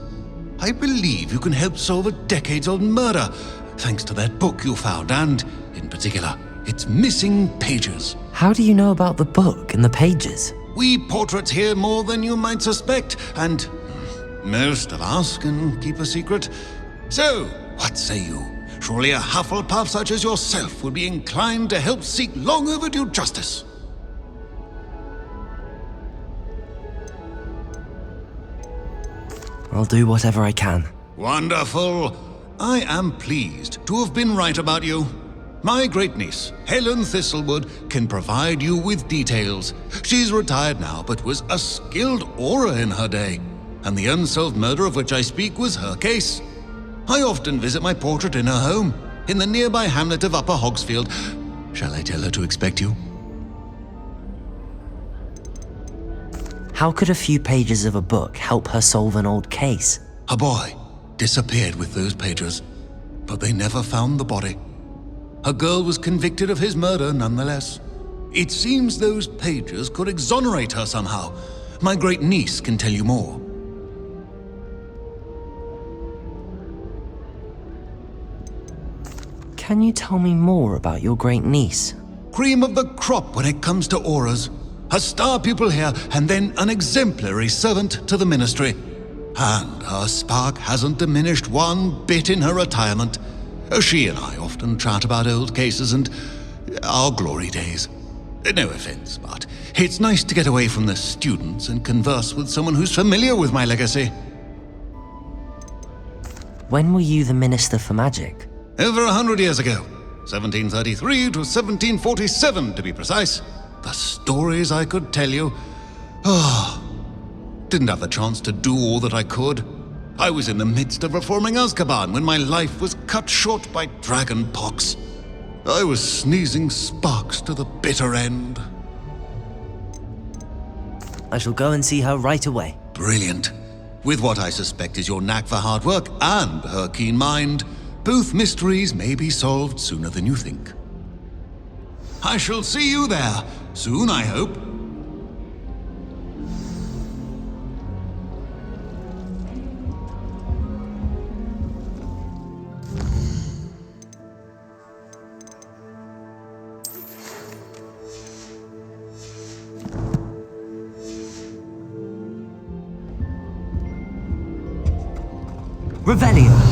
I believe you can help solve a decades-old murder, thanks to that book you found, and, in particular, its missing pages. How do you know about the book and the pages? We portraits hear more than you might suspect, and most of us can keep a secret. So, what say you? Surely a Hufflepuff such as yourself would be inclined to help seek long overdue justice. I'll do whatever I can. Wonderful. I am pleased to have been right about you. My great-niece, Helen Thistlewood, can provide you with details. She's retired now, but was a skilled aura in her day. And the unsolved murder of which I speak was her case. I often visit my portrait in her home, in the nearby hamlet of Upper Hogsfield. Shall I tell her to expect you? How could a few pages of a book help her solve an old case? A boy disappeared with those pages, but they never found the body. A girl was convicted of his murder nonetheless. It seems those pages could exonerate her somehow. My great-niece can tell you more. Can you tell me more about your great-niece? Cream of the crop when it comes to auras. A star pupil here, and then an exemplary servant to the ministry. And her spark hasn't diminished one bit in her retirement. She and I often chat about old cases and our glory days. No offense, but it's nice to get away from the students and converse with someone who's familiar with my legacy. When were you the Minister for Magic? Over 100 years ago. 1733 to 1747, to be precise. The stories I could tell you. Didn't have the chance to do all that I could. I was in the midst of reforming Azkaban when my life was cut short by dragon pox. I was sneezing sparks to the bitter end. I shall go and see her right away. Brilliant. With what I suspect is your knack for hard work and her keen mind, both mysteries may be solved sooner than you think. I shall see you there, soon I hope. Revelio.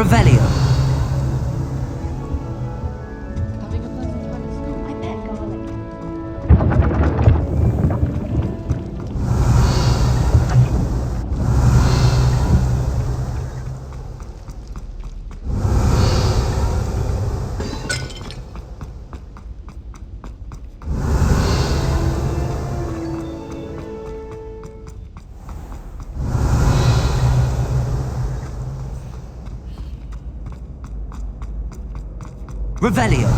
Revelio. Revelio.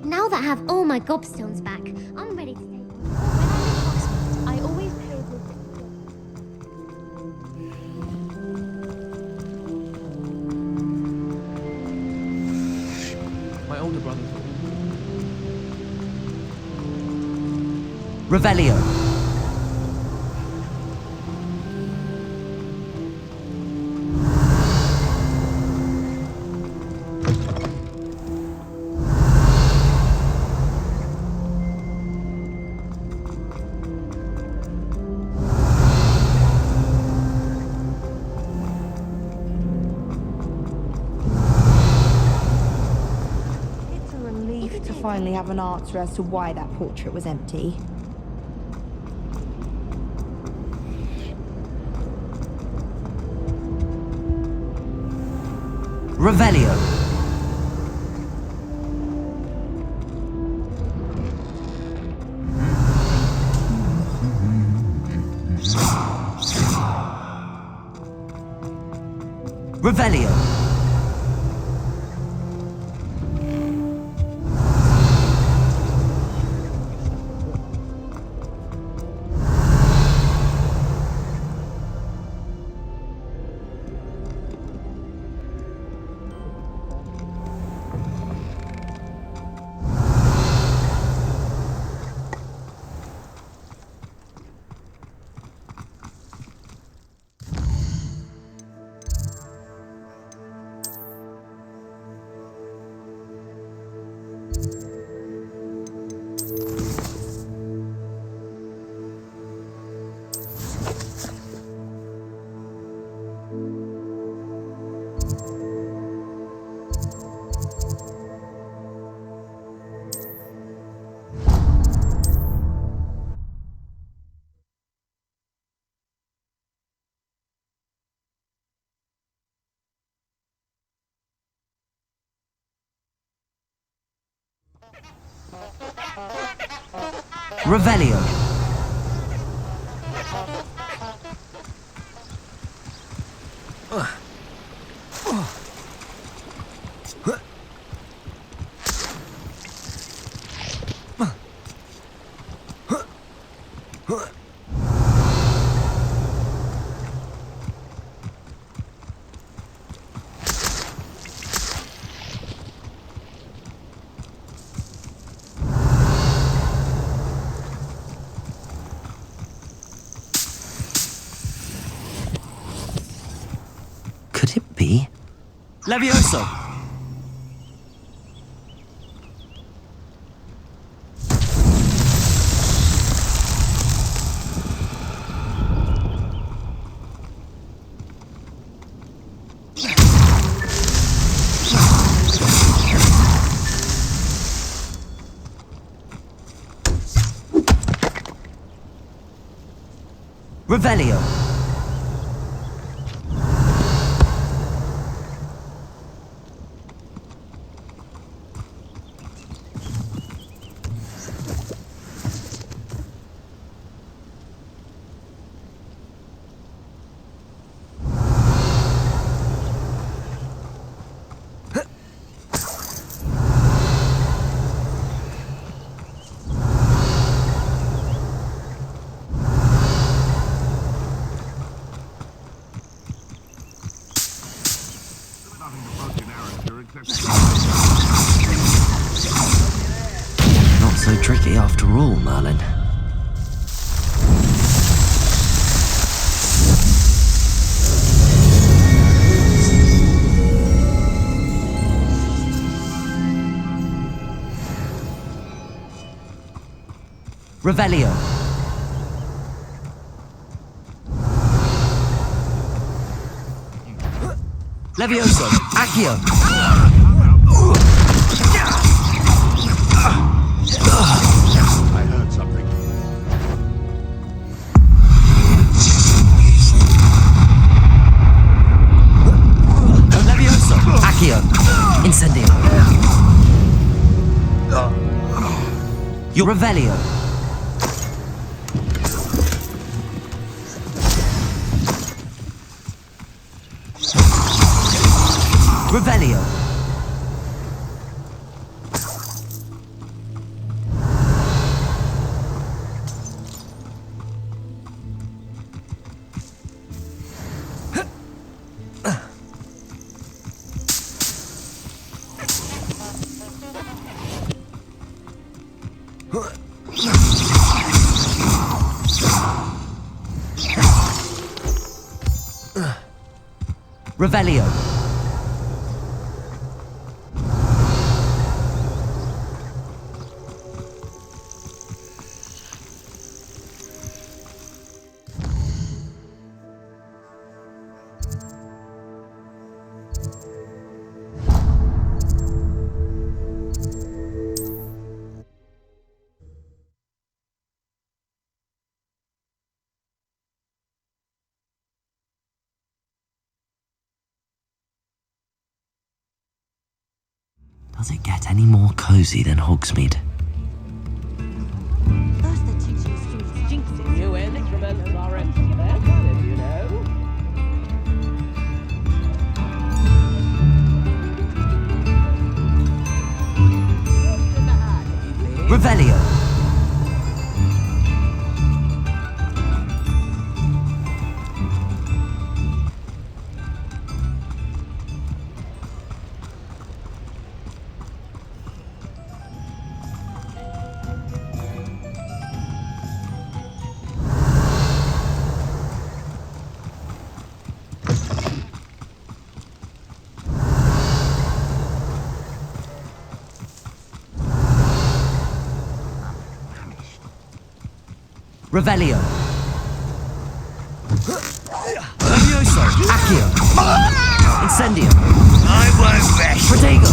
Now that I have all my gobstones back, I'm ready to take them. When I'm in Hogsmeade, I always pay a visit. My older brother. Revelio. finally have an answer as to why that portrait was empty. Revelio. Revelio. Revelio. Could it be? Levioso. Revelio. Not so tricky after all, Merlin. Revelio. Levioso. Accio. I heard something. Levioso. Accio. Incendio. Your Revelio. Revelio. Revelio. Does it get any more cozy than Hogsmeade? Those the teaching students jinxing you in. Instruments are expensive, you know. Revelio. Revelio. Levioso. Accio. Incendio. I won't rest. Protego.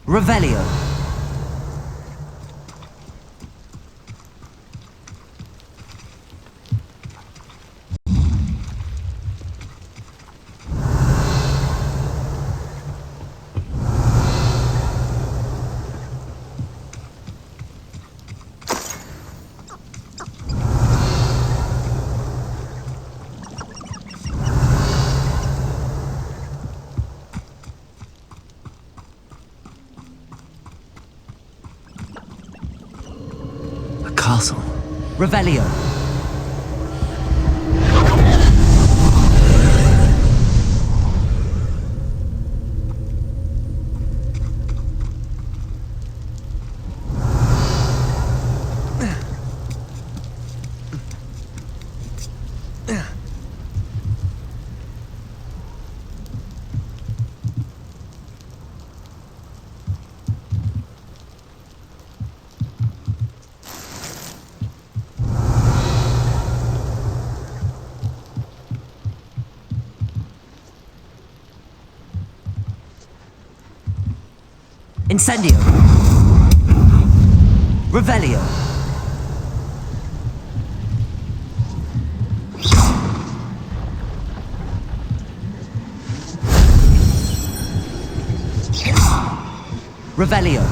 Revelio. Castle. Revelio. Incendio. Revelio. Revelio.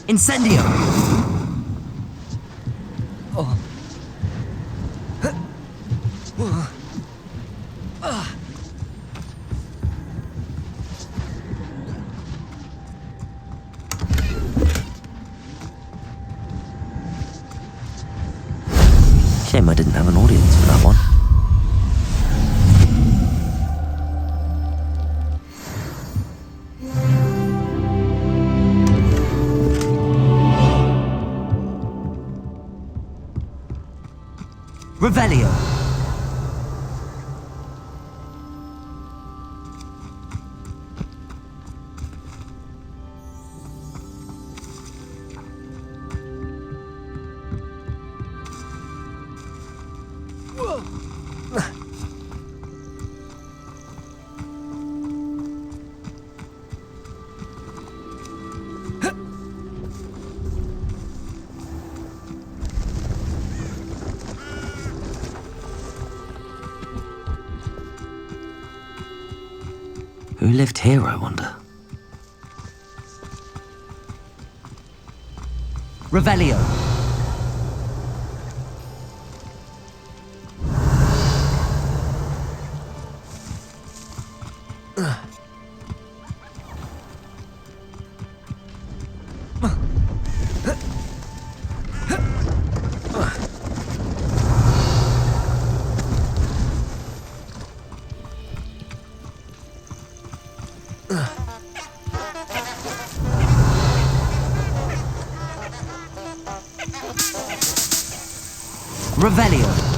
Incendio! Oh. Shame I didn't have an audience for that one. Revelio. Who lived here, I wonder? Revelio. Revelio.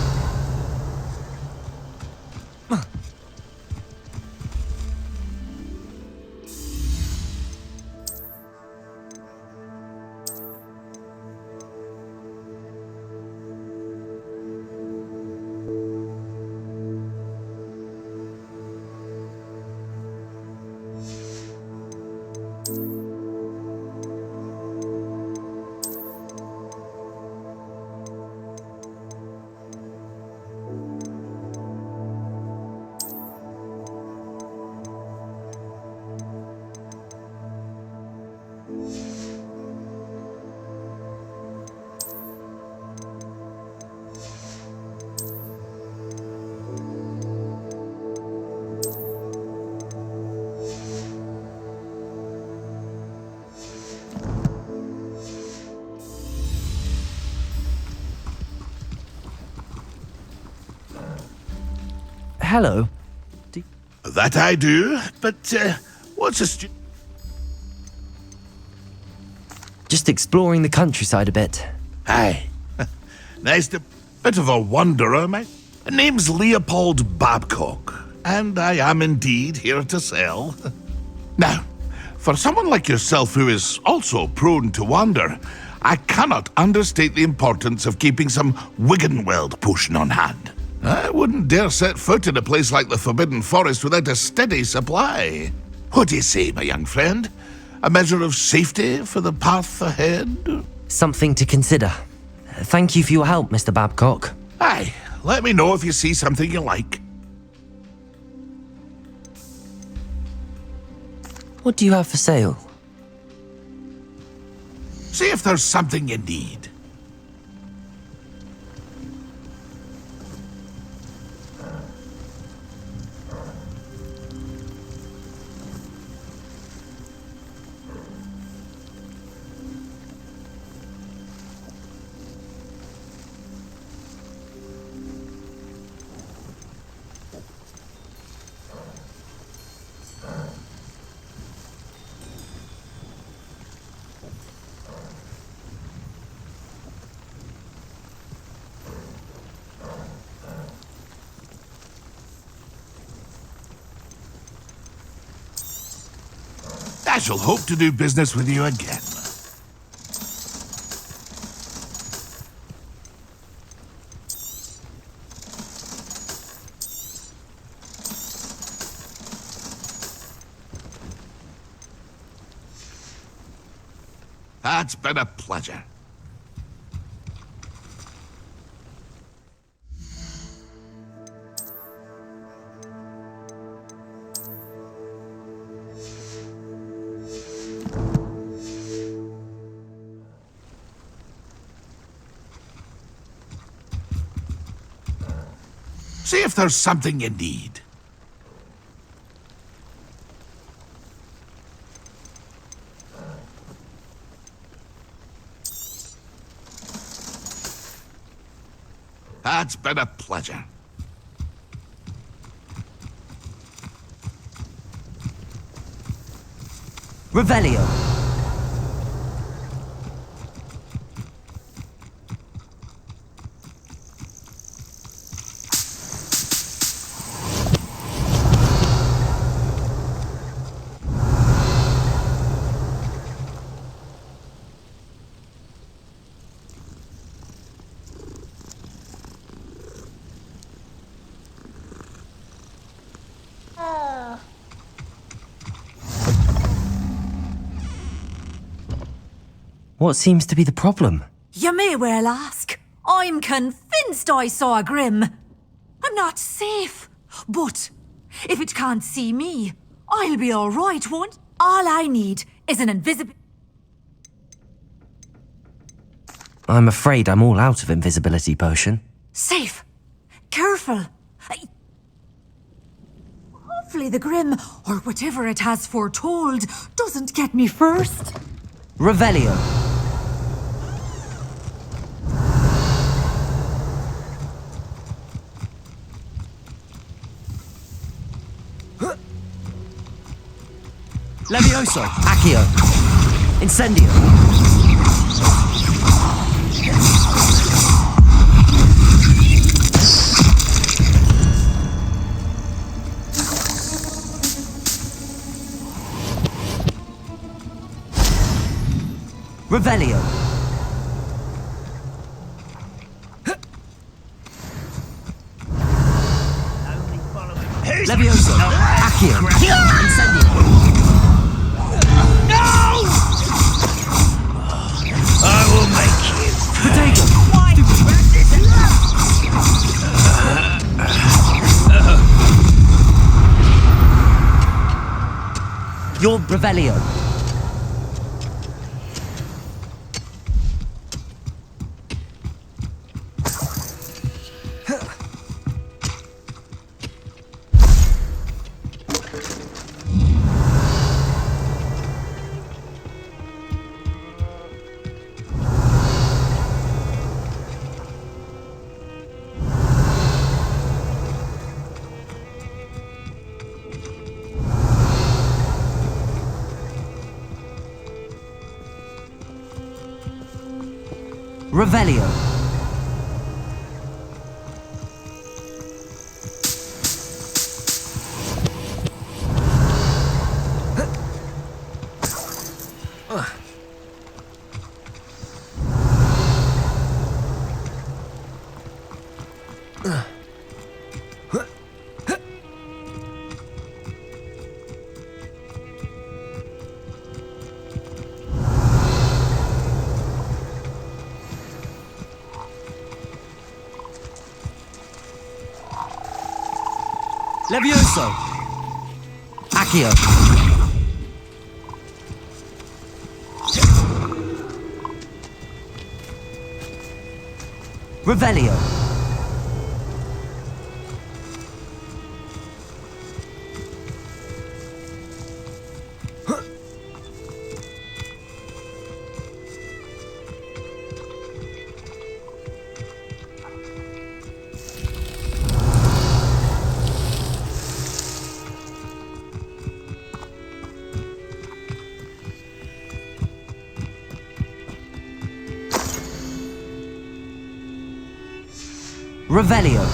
Hello. That I do, but what's a Just exploring the countryside a bit. Aye. Nice to... Bit of a wanderer, mate. Name's Leopold Babcock, and I am indeed here to sell. Now, for someone like yourself who is also prone to wander, I cannot understate the importance of keeping some Wiggenweld potion on hand. I wouldn't dare set foot in a place like the Forbidden Forest without a steady supply. What do you say, my young friend? A measure of safety for the path ahead? Something to consider. Thank you for your help, Mr. Babcock. Aye, let me know if you see something you like. What do you have for sale? See if there's something you need. I shall hope to do business with you again. That's been a pleasure. See if there's something you need. That's been a pleasure. Revelio. What seems to be the problem? You may well ask. I'm convinced I saw a Grim. I'm not safe. But if it can't see me, I'll be all right, won't? All I need is an invisible... I'm afraid I'm all out of invisibility potion. Safe. Careful. Hopefully the Grim, or whatever it has foretold, doesn't get me first. Revelio. Levioso. Accio. Incendio. Revelio. Levioso. Accio. Incendio. No! I will make you. Potato. Your Revelio. Revelio. Levioso. Accio. Revelio. Revelio.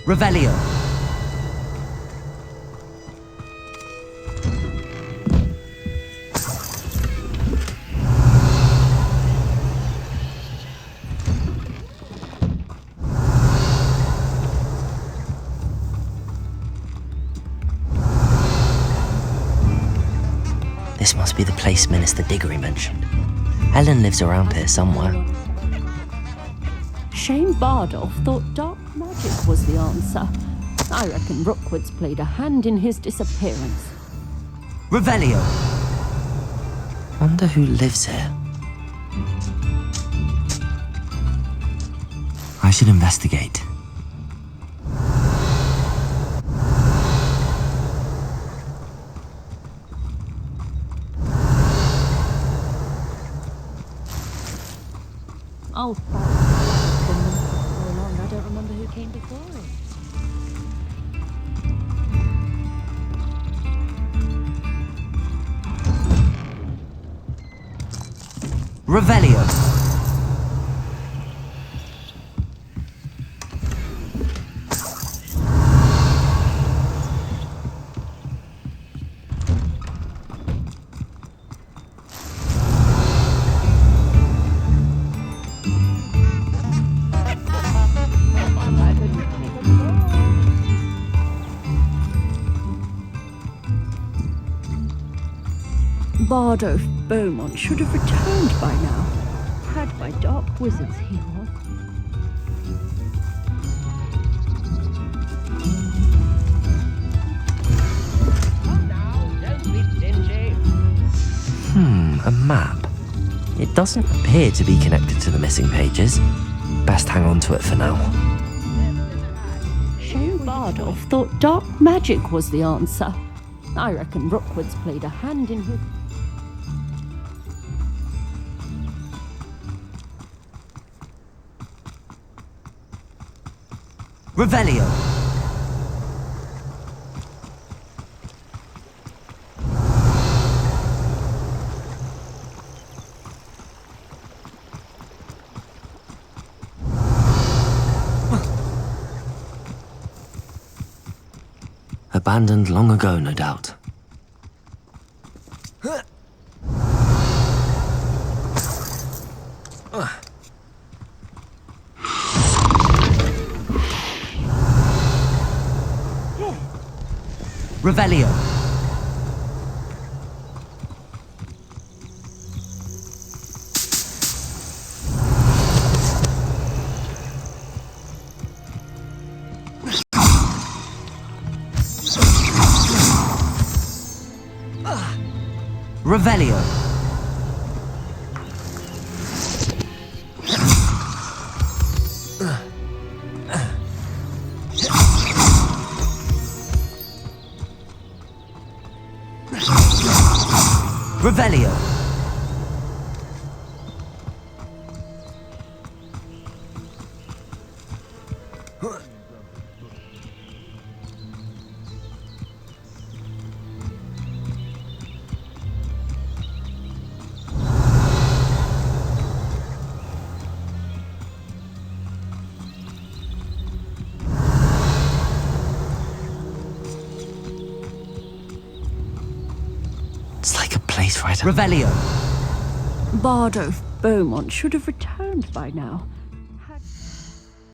Revelio. This must be the place Minister Diggory mentioned. Ellen lives around here somewhere. Shane Bardolph thought dark magic was the answer. I reckon Rookwood's played a hand in his disappearance. Revelio. Wonder who lives here. I should investigate. Oh, so long I don't remember who came before it. Revelio. Bardolph Beaumont should have returned by now, had my dark wizard's heel. A map. It doesn't appear to be connected to the missing pages. Best hang on to it for now. Shane Bardolph thought dark magic was the answer. I reckon Rookwood's played a hand in his... Revelio. Abandoned long ago, no doubt. Revelio. Revelio. Revelio. It's like a place right Revelio. Bard of Beaumont should have returned by now.